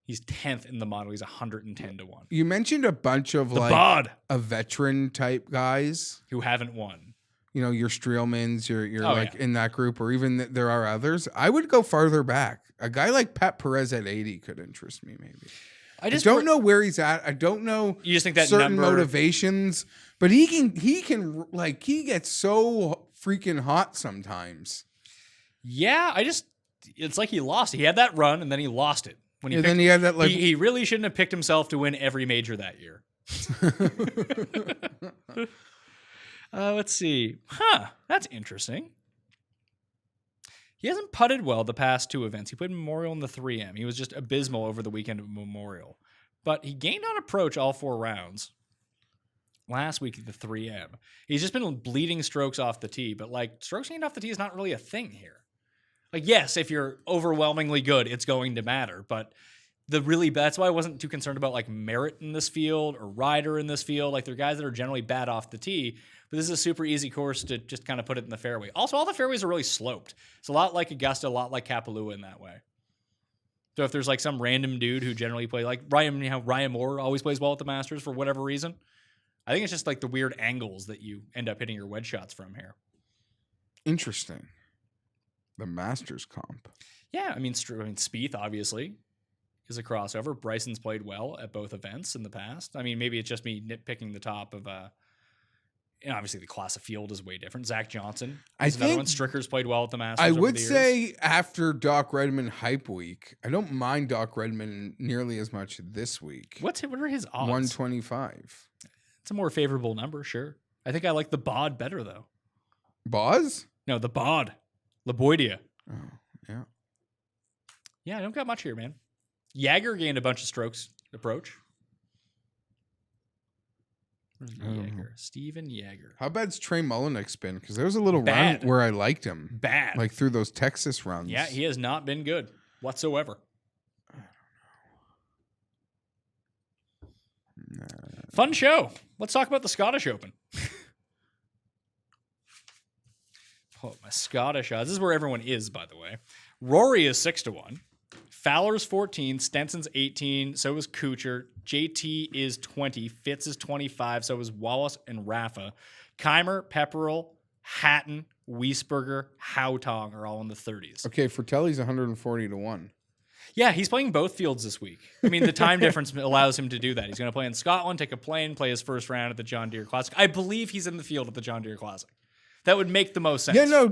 He's 10th in the model. He's 110-1. You mentioned a bunch of a veteran type guys who haven't won. Your Streelmans, you're in that group, or even there are others. I would go farther back. A guy like Pat Perez at 80 could interest me, maybe. I don't know where he's at. I don't know. You just think that certain motivations, but he gets so freaking hot sometimes. Yeah, it's like he lost. He had that run and then he lost it. Then he had that he really shouldn't have picked himself to win every major that year. Let's see. That's interesting. He hasn't putted well the past 2 events. He played Memorial in the 3M. He was just abysmal over the weekend of Memorial. But he gained on approach all 4 rounds. Last week at the 3M. He's just been bleeding strokes off the tee. But strokes gained off the tee is not really a thing here. Yes, if you're overwhelmingly good, it's going to matter. But that's why I wasn't too concerned about Merritt in this field or Ryder in this field. They're guys that are generally bad off the tee. But this is a super easy course to just kind of put it in the fairway. Also, all the fairways are really sloped. It's a lot like Augusta, a lot like Kapalua in that way. So if there's some random dude who generally plays, Ryan Moore always plays well at the Masters for whatever reason. I think it's just the weird angles that you end up hitting your wedge shots from here. Interesting. The Masters comp. Yeah, I mean Spieth, obviously. is a crossover. Bryson's played well at both events in the past. I mean, maybe it's just me nitpicking the top of obviously the class of field is way different. Zach Johnson is another one. Stricker's played well at the Masters. I over would the years. say after Doc Redman hype week, I don't mind Doc Redman nearly as much this week. What are his odds? 125. It's a more favorable number, sure. I think I like the bod better though. Boz? No, the bod. Laboidia. Oh, yeah. Yeah, I don't got much here, man. Jagger gained a bunch of strokes approach. Where's Jagger? Steven Jagger. How bad's Trey Mullinick's been? Because there was a little Bad. run where I liked him. Bad. Like through those Texas runs. Yeah, he has not been good whatsoever. Fun show. Let's talk about the Scottish Open. Pull up my Scottish odds. This is where everyone is, by the way. Rory is 6-1. Fowler's 14. Stenson's 18. So is Kuchar. JT is 20. Fitz is 25. So is Wallace and Rafa. Keimer, Pepperell, Hatton, Wiesberger, Hautong are all in the 30s. Okay, Fratelli's 140-1. Yeah, he's playing both fields this week. I mean, the time difference allows him to do that. He's going to play in Scotland, take a plane, play his first round at the John Deere Classic. I believe he's in the field at the John Deere Classic. That would make the most sense. Yeah, no,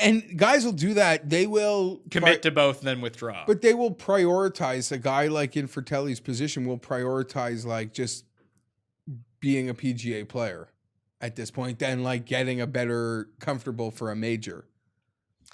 and guys will do that. They will Commit to both and then withdraw. But they will prioritize, a guy like in Fratelli's position will prioritize like just being a PGA player at this point than like getting a better comfortable for a major.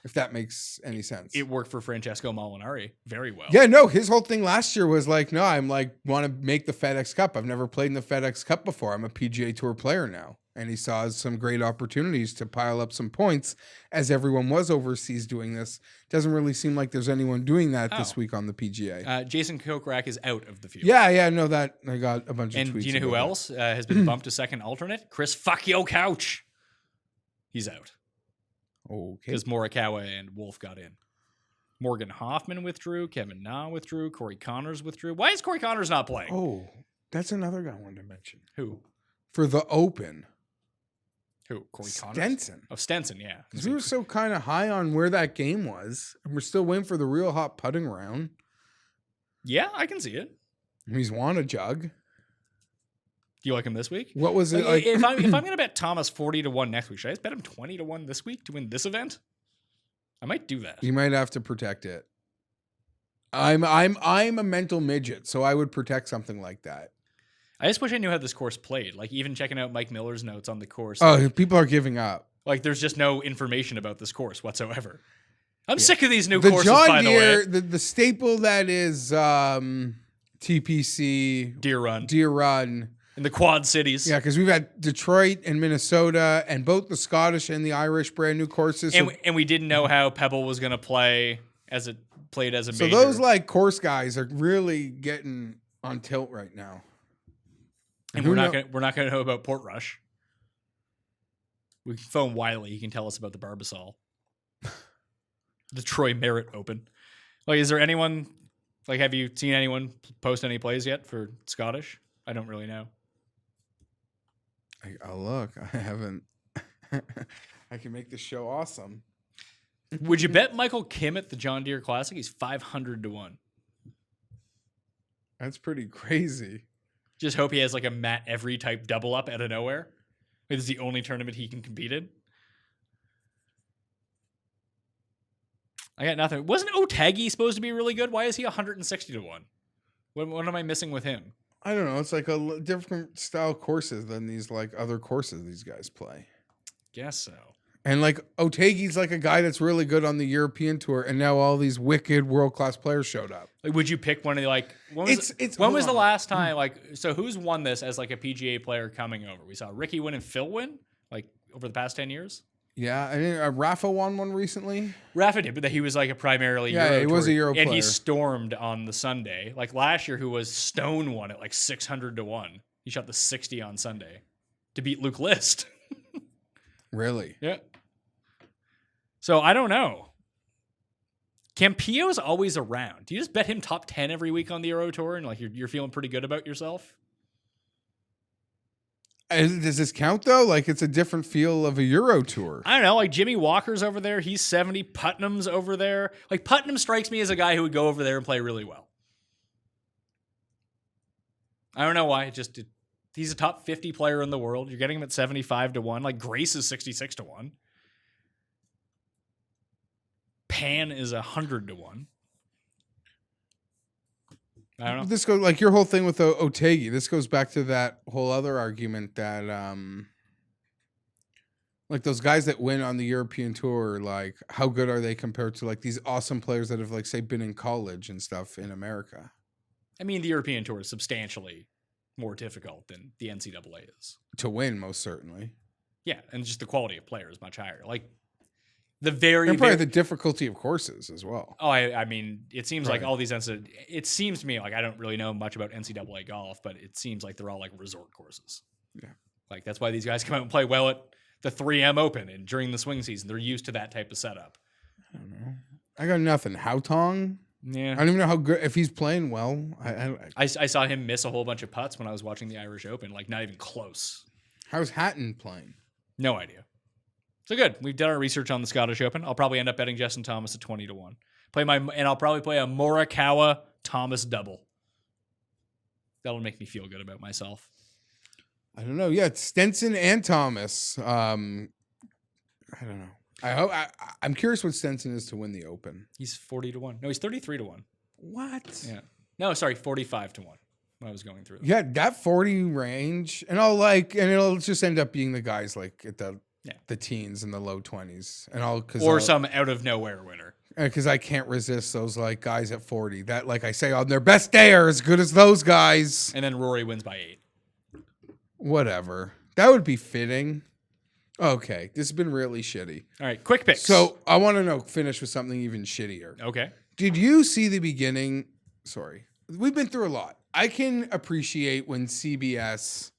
If that makes any sense. It worked for Francesco Molinari very well. Yeah, no, his whole thing last year was like, no, I'm like, want to make the FedEx Cup. I've never played in the FedEx Cup before. I'm a PGA Tour player now. And he saw some great opportunities to pile up some points as everyone was overseas doing this. Doesn't really seem like there's anyone doing that this week on the PGA. Jason Kokrak is out of the field. Yeah, no, that I got a bunch of tweets. And do you know who else has been bumped to second alternate? Chris Fuck Yo Couch. He's out. Okay. Because Morikawa and Wolf got in. Morgan Hoffman withdrew. Kevin Na withdrew. Corey Connors withdrew. Why is Corey Connors not playing? Oh, that's another guy I wanted to mention. Who? For the Open. Who? Corey Connors? Stenson. Oh, Stenson, yeah. Because we were so kind of high on where that game was. And we're still waiting for the real hot putting round. Yeah, I can see it. He's won a jug. Do you like him this week? What was it like? If I'm going to bet Thomas 40-1 next week, should I just bet him 20-1 this week to win this event? I might do that. You might have to protect it. I'm a mental midget, so I would protect something like that. I just wish I knew how this course played. Like even checking out Mike Miller's notes on the course. Oh, people are giving up. Like there's just no information about this course whatsoever. I'm sick of these new The courses, John by Deere, the way. the staple that is TPC Deere Run. Deere Run. In the Quad Cities. Yeah, because we've got Detroit and Minnesota and both the Scottish and the Irish brand new courses. And we didn't know how Pebble was going to play as it played as a So major. those like course guys are really getting on tilt right now. And we're not going to know about Portrush. We can phone Wiley. He can tell us about the Barbasol. The Troy Merritt Open. Like, is there anyone, like, have you seen anyone post any plays yet for Scottish? I don't really know. I'll look. I haven't. I can make the show awesome. Would you bet Michael Kim at the John Deere Classic? He's 500-1. That's pretty crazy. Just hope he has like a Matt Every type double up out of nowhere. This is the only tournament he can compete in. I got nothing. Wasn't Otegi supposed to be really good? Why is he 160-1? What am I missing with him? I don't know. It's like a different style courses than these like other courses these guys play. Guess so. And like Otegi's like a guy that's really good on the European tour, and now all these wicked world class players showed up. Like, would you pick one of the like? When was the last time? Like, so who's won this as like a PGA player coming over? We saw Ricky win and Phil win like over the past 10 years. Yeah, I mean, Rafa won one recently. Rafa did, but he was like a primarily Euro he was a Euro and player. He stormed on the Sunday. Like last year, who was Stone won at like 600-1. He shot the 60 on Sunday to beat Luke List. Really? Yeah. So I don't know. Campillo's always around. Do you just bet him top 10 every week on the Euro Tour and like you're feeling pretty good about yourself? Does this count though? Like it's a different feel of a Euro Tour. I don't know. Like Jimmy Walker's over there. He's 70. Putnam's over there. Like Putnam strikes me as a guy who would go over there and play really well. I don't know why. He's a top 50 player in the world. You're getting him at 75 to 1. Like Grace is 66 to 1. Pan is 100 to 1. I don't know. This goes like your whole thing with Otegi. This goes back to that whole other argument that like those guys that win on the European tour, like how good are they compared to like these awesome players that have like say been in college and stuff in America? I mean, the European tour is substantially more difficult than the NCAA is. To win, most certainly. Yeah, and just the quality of player is much higher. Like the very and probably the difficulty of courses as well. Oh, I mean, it seems like Right. all these it seems to me like I don't really know much about NCAA golf, but it seems like they're all like resort courses. Yeah. Like that's why these guys come out and play well at the 3M Open and during the swing season. They're used to that type of setup. I don't know. I got nothing. Haotong? Yeah. I don't even know how good, if he's playing well. I saw him miss a whole bunch of putts when I was watching the Irish Open, like not even close. How's Hatton playing? No idea. So good. We've done our research on the Scottish Open. I'll probably end up betting Justin Thomas at 20 to 1. And I'll probably play a Morikawa Thomas double. That'll make me feel good about myself. I don't know. Yeah, it's Stenson and Thomas. I don't know. I'm curious what Stenson is to win the Open. He's 40 to 1. No, he's 33 to 1. What? Yeah. No, sorry, 45 to 1 when I was going through. Yeah, that 40 range. And it'll just end up being the guys like at the teens and the low 20s. Or some out of nowhere winner. Because I can't resist those like guys at 40 that, like I say, on their best day are as good as those guys. And then Rory wins by 8. Whatever. That would be fitting. Okay, this has been really shitty. All right, quick picks. So I want to finish with something even shittier. Okay. Did you see the beginning? Sorry. We've been through a lot. I can appreciate when CBS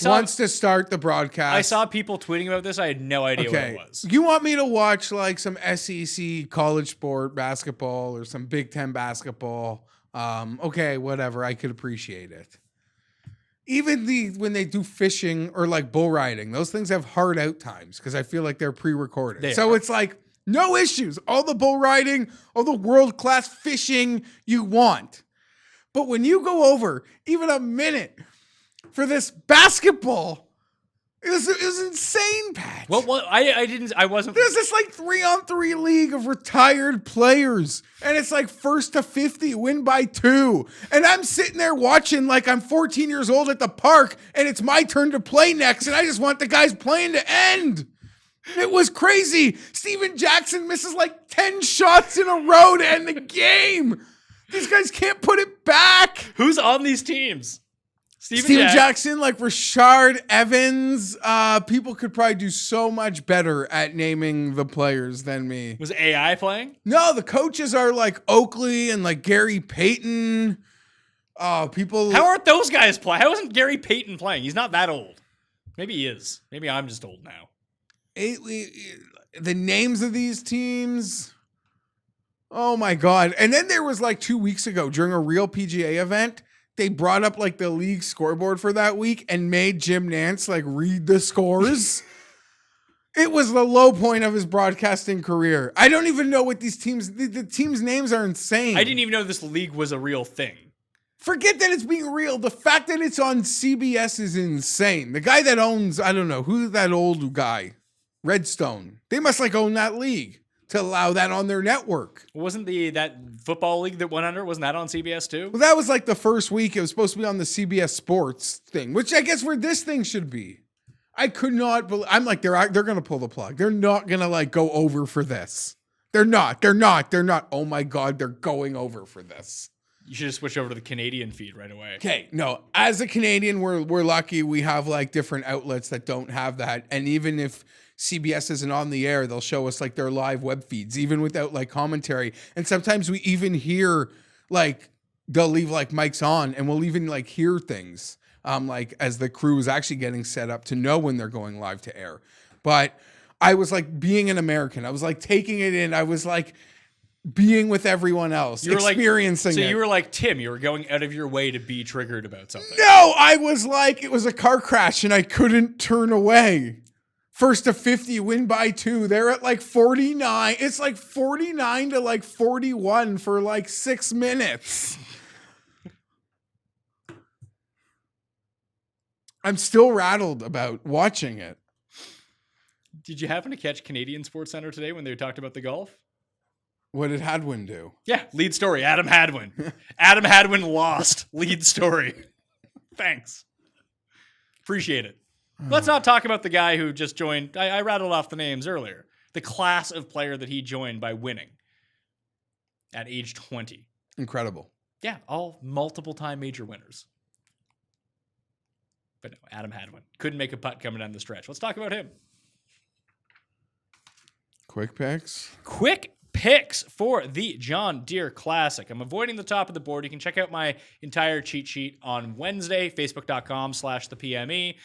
wants to start the broadcast. I saw people tweeting about this. I had no idea what it was. You want me to watch like some SEC college sport basketball or some Big Ten basketball? Okay, whatever. I could appreciate it. Even when they do fishing or like bull riding, those things have hard out times because I feel like they're pre-recorded. It's like no issues. All the bull riding, all the world-class fishing you want. But when you go over even a minute for this basketball, it was insane, Pat. Well, I wasn't. There's this like 3-on-3 league of retired players, and it's like 1st to 50, win by 2. And I'm sitting there watching like I'm 14 years old at the park, and it's my turn to play next, and I just want the guys playing to end. It was crazy. Steven Jackson misses like 10 shots in a row to end the game. These guys can't put it back. Who's on these teams? Steven Jackson, like Rashard Evans. People could probably do so much better at naming the players than me. Was AI playing? No, the coaches are like Oakley and like Gary Payton. People. How aren't those guys playing? How isn't Gary Payton playing? He's not that old. Maybe he is. Maybe I'm just old now. The names of these teams. Oh my God. And then there was like 2 weeks ago during a real PGA event, they brought up like the league scoreboard for that week and made Jim Nance like read the scores. It was the low point of his broadcasting career. I don't even know what these teams, the teams' names are insane. I didn't even know this league was a real thing. Forget that it's being real. The fact that it's on CBS is insane. The guy that owns, I don't know, who's that old guy? Redstone. They must like own that league to allow that on their network. Wasn't that football league that went under, wasn't that on CBS too? Well, that was like the first week. It was supposed to be on the CBS Sports thing, which I guess where this thing should be. I could not believe, I'm like, they're going to pull the plug. They're not going to like go over for this. They're not. Oh my God, they're going over for this. You should have switched over to the Canadian feed right away. Okay, no. As a Canadian, we're lucky we have like different outlets that don't have that. And even if CBS isn't on the air, they'll show us like their live web feeds, even without like commentary. And sometimes we even hear like they'll leave like mics on and we'll even like hear things like as the crew is actually getting set up to know when they're going live to air. But I was like being an American. I was like taking it in. I was like being with everyone else, experiencing it. So you were like Tim, you were going out of your way to be triggered about something. No, I was like, it was a car crash and I couldn't turn away. 1st to 50, win by 2. They're at like 49. It's like 49 to like 41 for like 6 minutes. I'm still rattled about watching it. Did you happen to catch Canadian Sports Center today when they talked about the golf? What did Hadwin do? Yeah, lead story, Adam Hadwin. Adam Hadwin lost. Lead story. Thanks. Appreciate it. Let's not talk about the guy who just joined. I rattled off the names earlier. The class of player that he joined by winning at age 20. Incredible. Yeah, all multiple-time major winners. But no, Adam Hadwin. Couldn't make a putt coming down the stretch. Let's talk about him. Quick picks. Quick picks for the John Deere Classic. I'm avoiding the top of the board. You can check out my entire cheat sheet on Wednesday, facebook.com/thepme.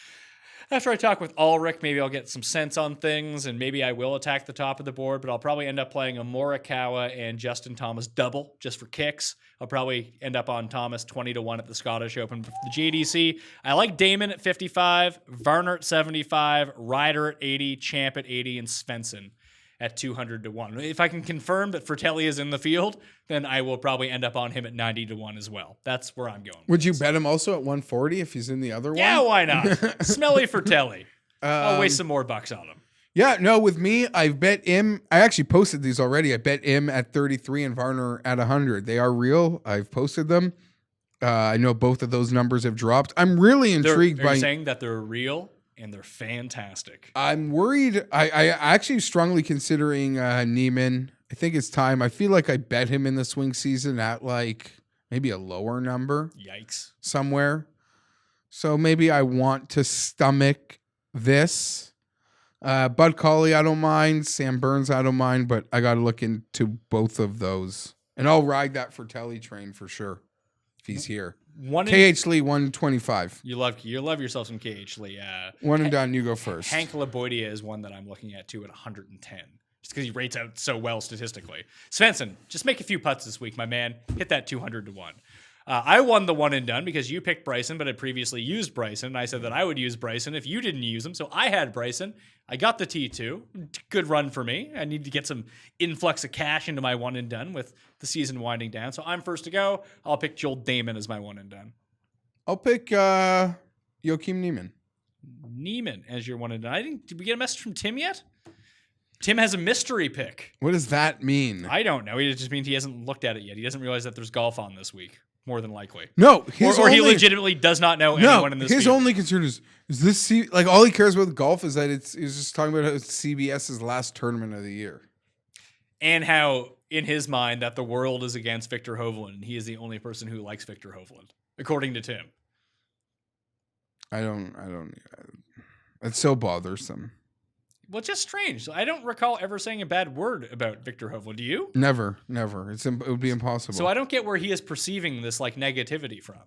After I talk with Ulrich, maybe I'll get some sense on things, and maybe I will attack the top of the board, but I'll probably end up playing a Morikawa and Justin Thomas double just for kicks. I'll probably end up on Thomas 20-1 at the Scottish Open for the JDC. I like Damon at 55, Varner at 75, Ryder at 80, Champ at 80, and Svensson at 200-1. If I can confirm that Fratelli is in the field, then I will probably end up on him at 90-1 as well. That's where I'm going. Would you bet him also at 140 if he's in the other one? Yeah, why not? Smelly Fratelli. I'll waste some more bucks on him. Yeah, no, with me, I've bet him. I actually posted these already. I bet him at 33 and Varner at 100. They are real. I've posted them. I know both of those numbers have dropped. I'm really intrigued Are by you saying that they're real and they're fantastic. I'm worried. I actually strongly considering Neiman. I think it's time. I feel like I bet him in the swing season at like maybe a lower number. Yikes. Somewhere. So maybe I want to stomach this. Bud Cauley, I don't mind. Sam Burns, I don't mind. But I got to look into both of those. And I'll ride that Fratelli train for sure if he's here. KH Lee, 125. You love yourself some KH Lee. One and done, you go first. Hank Laboidia is one that I'm looking at too at 110. Just because he rates out so well statistically. Svensson, just make a few putts this week, my man. Hit that 200-1. I won the one and done because you picked Bryson, but had previously used Bryson. And I said that I would use Bryson if you didn't use him. So I had Bryson. I got the T2. Good run for me. I need to get some influx of cash into my one and done with the season winding down. So I'm first to go. I'll pick Joel Damon as my one and done. I'll pick Joachim Neiman. Neiman as your one and done. Did we get a message from Tim yet? Tim has a mystery pick. What does that mean? I don't know. It just means he hasn't looked at it yet. He doesn't realize that there's golf on this week. More than likely. No, or he legitimately does not know anyone in this his field. only concern is this like all he cares about with golf is that he's just talking about how it's CBS's last tournament of the year. And how, in his mind, that the world is against Victor Hovland, and he is the only person who likes Victor Hovland, according to Tim. I don't. It's so bothersome. Well, it's just strange. I don't recall ever saying a bad word about Victor Hovland. Do you? Never. It would be impossible. So I don't get where he is perceiving this like negativity from.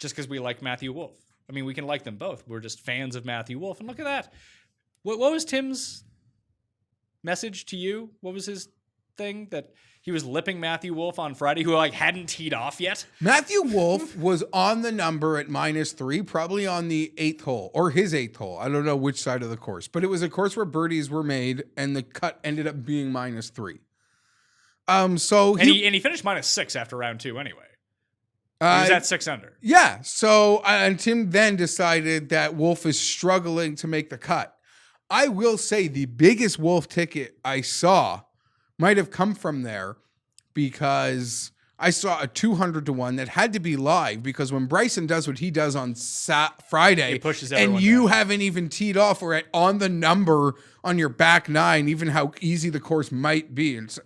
Just because we like Matthew Wolff. I mean, we can like them both. We're just fans of Matthew Wolff. And look at that. What was Tim's message to you? What was his thing that he was lipping Matthew Wolff on Friday, who like hadn't teed off yet? Matthew Wolff was on the number at -3, probably on the 8th hole or his 8th hole. I don't know which side of the course, but it was a course where birdies were made and the cut ended up being -3. So he finished -6 after round 2 anyway. He was at 6 under. Yeah. So and Tim then decided that Wolff is struggling to make the cut. I will say the biggest Wolff ticket I saw might have come from there because I saw a 200-1 that had to be live because when Bryson does what he does on Friday, he pushes and you haven't even teed off or on the number on your back nine, even how easy the course might be. And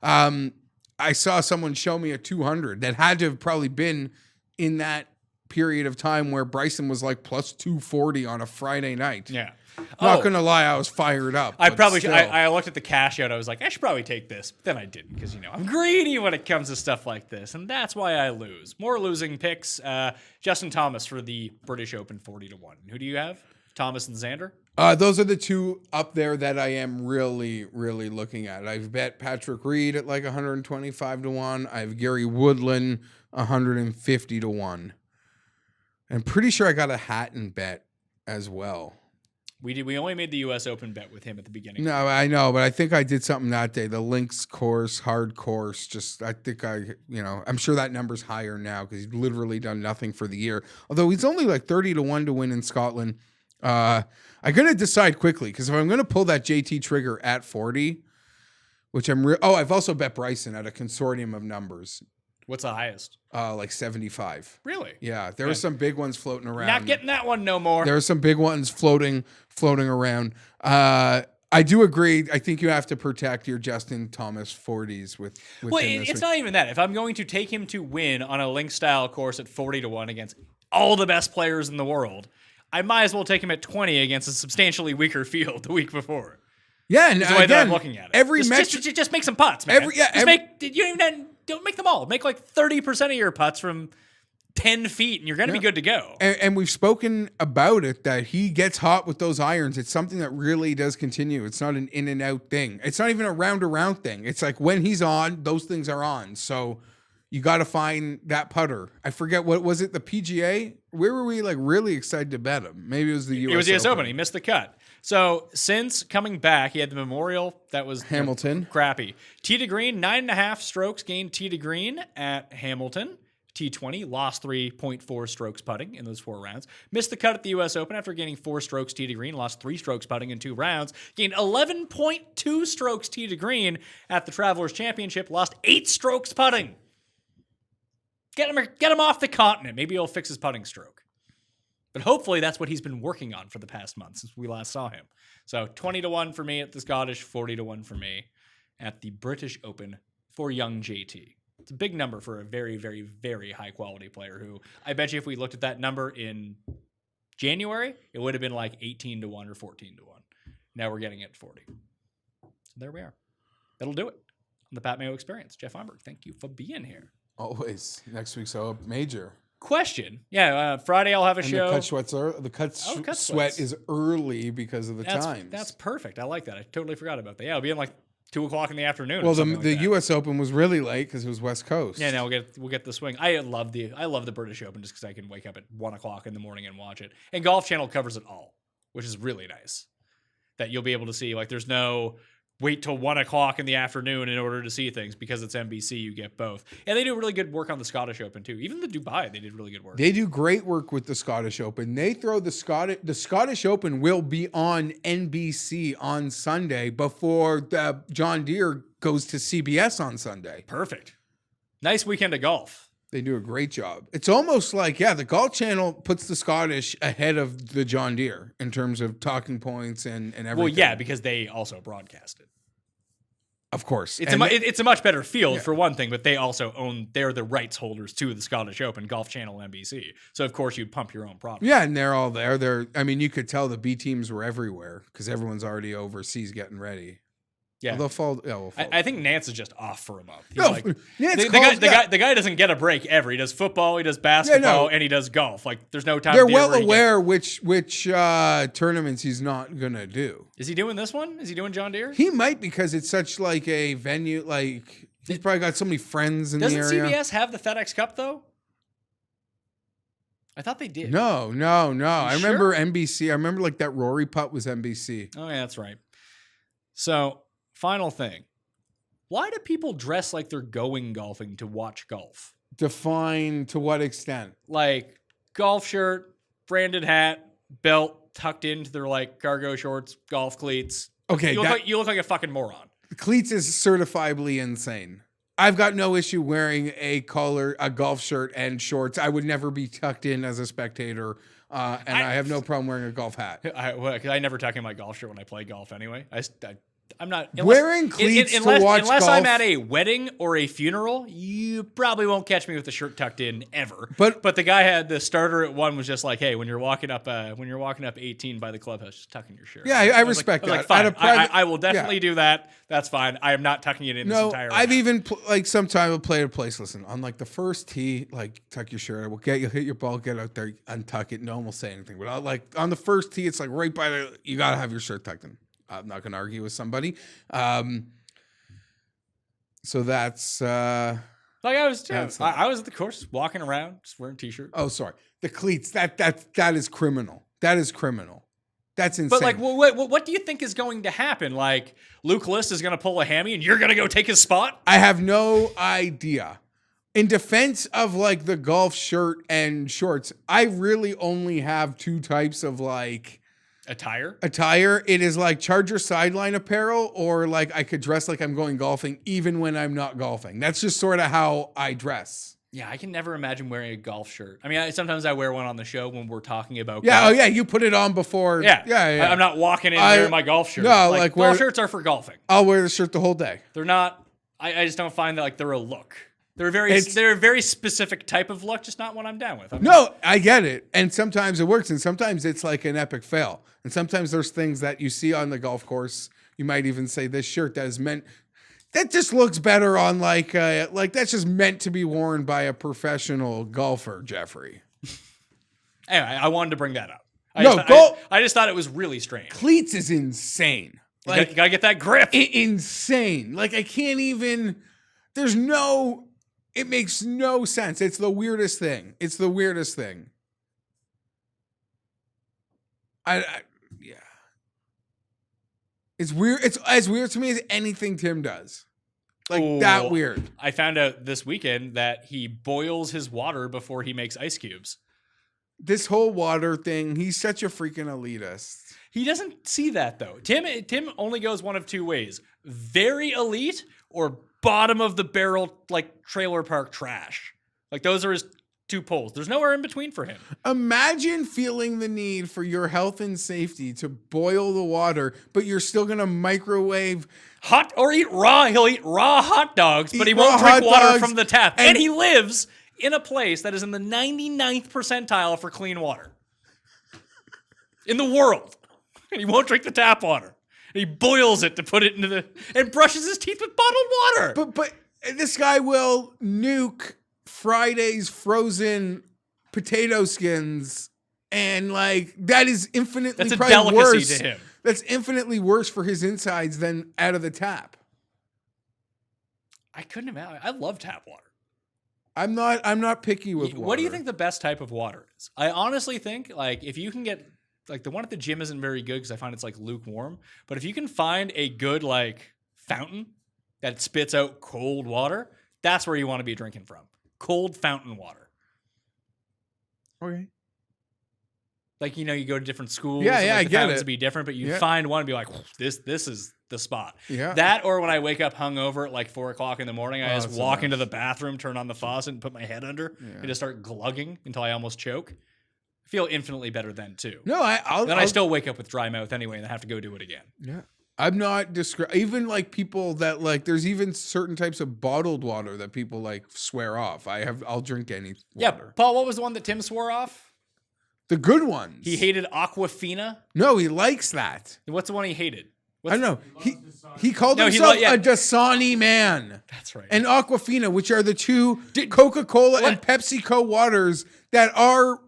I saw someone show me a 200 that had to have probably been in that period of time where Bryson was like plus 240 on a Friday night. Yeah. Not going to lie, I was fired up. I looked at the cash out. I was like, I should probably take this. But then I didn't because, I'm greedy when it comes to stuff like this. And that's why I lose. More losing picks. Justin Thomas for the British Open 40-1. Who do you have? Thomas and Xander? Those are the two up there that I am really, really looking at. I've bet Patrick Reed at like 125-1. I have Gary Woodland 150-1. I'm pretty sure I got a Hatton bet as well. We only made the U.S. Open bet with him at the beginning. No, I know, but I think I did something that day. The links course, hard course. I'm sure that number's higher now because he's literally done nothing for the year. Although he's only like 30-1 to win in Scotland. I'm going to decide quickly because if I'm going to pull that JT trigger at 40, which I've also bet Bryson at a consortium of numbers. What's the highest? Like 75. Really? Yeah, there were some big ones floating around. Not getting that one no more. There are some big ones floating around. I do agree. I think you have to protect your Justin Thomas 40s with well, him it's not even that. If I'm going to take him to win on a link style course at 40-1 against all the best players in the world, I might as well take him at 20 against a substantially weaker field the week before. Yeah, and That's the way that I'm looking at it. Just make some putts, man. Don't make them all. Make like 30% of your putts from 10 feet, and you're going to be good to go. And we've spoken about it, that he gets hot with those irons. It's something that really does continue. It's not an in and out thing. It's not even a round around thing. It's like when he's on, those things are on. So you got to find that putter. I forget, what was it, the PGA? Where were we like really excited to bet him? Maybe it was the US Open. It was the US Open. He missed the cut. So since coming back, he had the Memorial. That was Hamilton. Crappy. Tee to green, 9.5 strokes gained tee to green at Hamilton. T20, lost 3.4 strokes putting in those 4 rounds. Missed the cut at the U.S. Open after gaining 4 strokes tee to green, lost 3 strokes putting in 2 rounds. Gained 11.2 strokes tee to green at the Travelers Championship, lost 8 strokes putting. Get him off the continent. Maybe he'll fix his putting stroke. But hopefully that's what he's been working on for the past month since we last saw him. So 20-1 for me at the Scottish, 40-1 for me at the British Open for young JT. It's a big number for a very, very, very high-quality player who I bet you if we looked at that number in January, it would have been like 18-1 or 14-1. Now we're getting it at 40. So there we are. That'll do it on the Pat Mayo Experience. Geoff Fienberg, thank you for being here. Always. Next week's a major. Question. Yeah, Friday I'll have a show. The cut sweat is early because of the times. That's perfect. I like that. I totally forgot about that. Yeah, it'll be in like 2 o'clock in the afternoon. Well, the U.S. Open was really late because it was West Coast. Yeah, now we'll get the swing. I love the British Open just because I can wake up at 1 o'clock in the morning and watch it. And Golf Channel covers it all, which is really nice. That you'll be able to see, like, there's no wait till 1 o'clock in the afternoon in order to see things because it's NBC. You get both, and they do really good work on the Scottish Open too. Even the Dubai, they did really good work. They do great work with the Scottish Open. They throw the Scottish Open will be on NBC on Sunday before the John Deere goes to CBS on Sunday. Perfect. Nice weekend of golf. They do a great job. It's almost like, the Golf Channel puts the Scottish ahead of the John Deere in terms of talking points and everything. Well, yeah, because they also broadcast it. Of course. It's a much better field for one thing, but they're the rights holders to the Scottish Open, Golf Channel, NBC. So, of course, you pump your own product. Yeah, and they're all there. You could tell the B teams were everywhere because everyone's already overseas getting ready. Yeah, they'll fall. Yeah, we'll fall. I think Nance is just off for a month. He's the guy doesn't get a break ever. He does football, he does basketball, and he does golf. Like there's no time. They're well aware which tournaments he's not gonna do. Is he doing this one? Is he doing John Deere? He might because it's such like a venue. Like he's probably got so many friends in the area. Doesn't CBS have the FedEx Cup though? I thought they did. No. I remember NBC. I remember like that Rory putt was NBC. Oh yeah, that's right. So. Final thing. Why do people dress like they're going golfing to watch golf? Define to what extent? Like golf shirt, branded hat, belt tucked into their like cargo shorts, golf cleats. Okay. You look like a fucking moron. Cleats is certifiably insane. I've got no issue wearing a golf shirt and shorts. I would never be tucked in as a spectator. I have no problem wearing a golf hat. I never tuck in my golf shirt when I play golf anyway. I'm not wearing cleats to watch unless golf. I'm at a wedding or a funeral. You probably won't catch me with the shirt tucked in ever. But the guy had the starter at 1 was just like, hey, when you're walking up 18 by the clubhouse, just tuck in your shirt. Yeah, I respect that. Like, fine. I will definitely do that. That's fine. I am not tucking it in this entire. I've even sometime played a place. Listen, on like the first tee, like tuck your shirt. You'll hit your ball, get out there, untuck it. No one will say anything. But like on the first tee, it's like right by you gotta have your shirt tucked in. I'm not going to argue with somebody. So that's like I was at the course walking around, just wearing a t-shirt. Oh, sorry. The cleats. That is criminal. That is criminal. That's insane. But like, what do you think is going to happen? Like, Luke List is going to pull a hammy, and you're going to go take his spot? I have no idea. In defense of like the golf shirt and shorts, I really only have two types of like Attire. It is like Charger sideline apparel, or like I could dress like I'm going golfing even when I'm not golfing. That's just sort of how I dress. Yeah, I can never imagine wearing a golf shirt. I mean, sometimes I wear one on the show when we're talking about Yeah, golf. oh yeah, you put it on before. Yeah. I'm not walking in wearing my golf shirt. No, like golf shirts are for golfing. I'll wear the shirt the whole day. They're not. I just don't find that like they're a look. They're a very specific type of look, just not one I'm down with. No, I get it. And sometimes it works, and sometimes it's like an epic fail. And sometimes there's things that you see on the golf course. You might even say this shirt that is meant. That just looks better on like that's just meant to be worn by a professional golfer, Jeffrey. Anyway, I wanted to bring that up. I just thought it was really strange. Cleats is insane. Like you gotta get that grip. Insane. Like I can't even. There's no. It makes no sense. It's the weirdest thing. Yeah. It's weird. It's as weird to me as anything Tim does. Like that weird. I found out this weekend that he boils his water before he makes ice cubes. This whole water thing, he's such a freaking elitist. He doesn't see that though. Tim only goes one of two ways. Very elite or bottom of the barrel, like trailer park trash. Like those are his two poles. There's nowhere in between for him. Imagine feeling the need for your health and safety to boil the water, but you're still going to microwave hot or eat raw. He'll eat raw hot dogs, but he won't drink water from the tap. And he lives in a place that is in the 99th percentile for clean water in the world. And he won't drink the tap water. He boils it to put it into and brushes his teeth with bottled water. But this guy will nuke Friday's frozen potato skins, and like that is infinitely That's a probably delicacy worse. To him. That's infinitely worse for his insides than out of the tap. I couldn't imagine. I love tap water. I'm not picky with water. What do you think the best type of water is? I honestly think like if you can get like the one at the gym isn't very good because I find it's like lukewarm. But if you can find a good like fountain that spits out cold water, that's where you want to be drinking from. Cold fountain water. Okay. Like, you know, you go to different schools. Yeah, and, like, I the get fountains it. would be different, but you find one and be like, this is the spot. Yeah. That or when I wake up hungover at like 4 o'clock in the morning, I just walk nice. into the bathroom, turn on the faucet, and put my head under and just start glugging until I almost choke. I feel infinitely better then too. No, I still wake up with dry mouth anyway, and I have to go do it again. Yeah. I'm not even like people that like there's even certain types of bottled water that people like swear off. I'll drink any water. Yeah, Paul, what was the one that Tim swore off? The good ones. He hated Aquafina. No, he likes that. What's the one he hated? I don't know. He called himself a Dasani man. That's right. And Aquafina, which are the two Coca-Cola and PepsiCo waters that are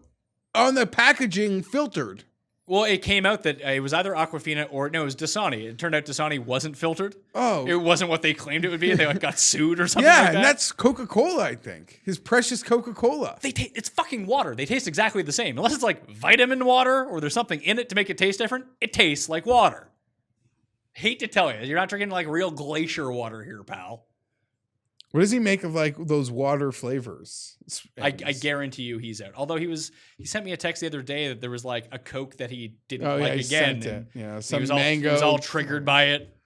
on the packaging filtered. Well, it came out that it was either Aquafina or it was Dasani. It turned out Dasani wasn't filtered. Oh. It wasn't what they claimed it would be. They like got sued or something yeah, like that. And that's Coca-Cola, I think. His precious Coca-Cola. It's fucking water. They taste exactly the same. Unless it's like vitamin water or there's something in it to make it taste different, it tastes like water. Hate to tell you, you're not drinking like real glacier water here, pal. What does he make of like those water flavors? I guarantee you he's out. Although he sent me a text the other day that there was like a Coke that he didn't like again. Yeah, some mango. He was all triggered by it.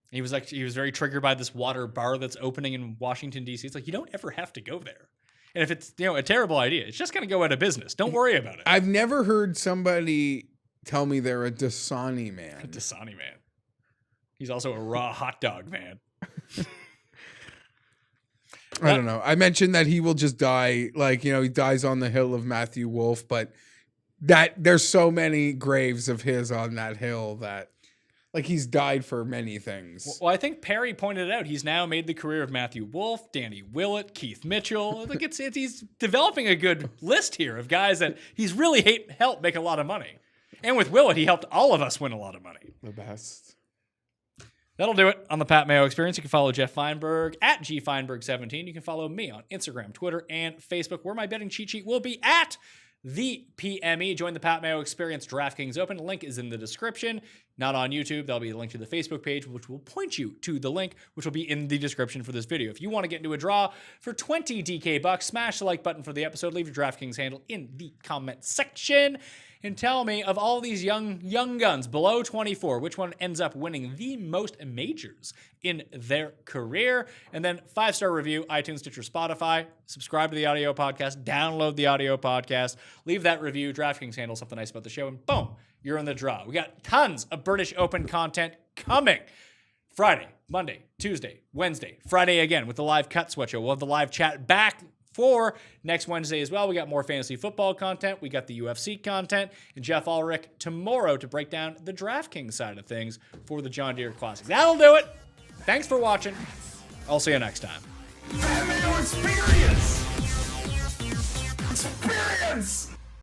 He was very triggered by this water bar that's opening in Washington, D.C. It's like, you don't ever have to go there. And if it's a terrible idea, it's just going to go out of business. Don't worry about it. I've never heard somebody tell me they're a Dasani man. A Dasani man. He's also a raw hot dog man. I don't know. I mentioned that he will just die. Like, he dies on the hill of Matthew Wolfe, but that there's so many graves of his on that hill that like he's died for many things. Well, I think Perry pointed out he's now made the career of Matthew Wolfe, Danny Willett, Keith Mitchell. Like he's developing a good list here of guys that he's really helped make a lot of money. And with Willett, he helped all of us win a lot of money. The best. That'll do it on the Pat Mayo Experience. You can follow Geoff Fienberg at GFienberg17. You can follow me on Instagram, Twitter, and Facebook, where my betting cheat sheet will be at the PME. Join the Pat Mayo Experience DraftKings Open. Link is in the description. Not on YouTube. There'll be a link to the Facebook page, which will point you to the link, which will be in the description for this video. If you want to get into a draw for 20 DK bucks, smash the like button for the episode. Leave your DraftKings handle in the comment section. And tell me, of all these young guns below 24, which one ends up winning the most majors in their career? And then 5-star review, iTunes, Stitcher, Spotify. Subscribe to the audio podcast. Download the audio podcast. Leave that review. DraftKings handle something nice about the show. And boom, you're in the draw. We got tons of British Open content coming. Friday, Monday, Tuesday, Wednesday, Friday again with the live cut sweat show. We'll have the live chat back for next Wednesday as well. We got more fantasy football content. We got the UFC content. And Jeff Ulrich tomorrow to break down the DraftKings side of things for the John Deere Classic. That'll do it. Thanks for watching. I'll see you next time. Pat Mayo Experience! Experience!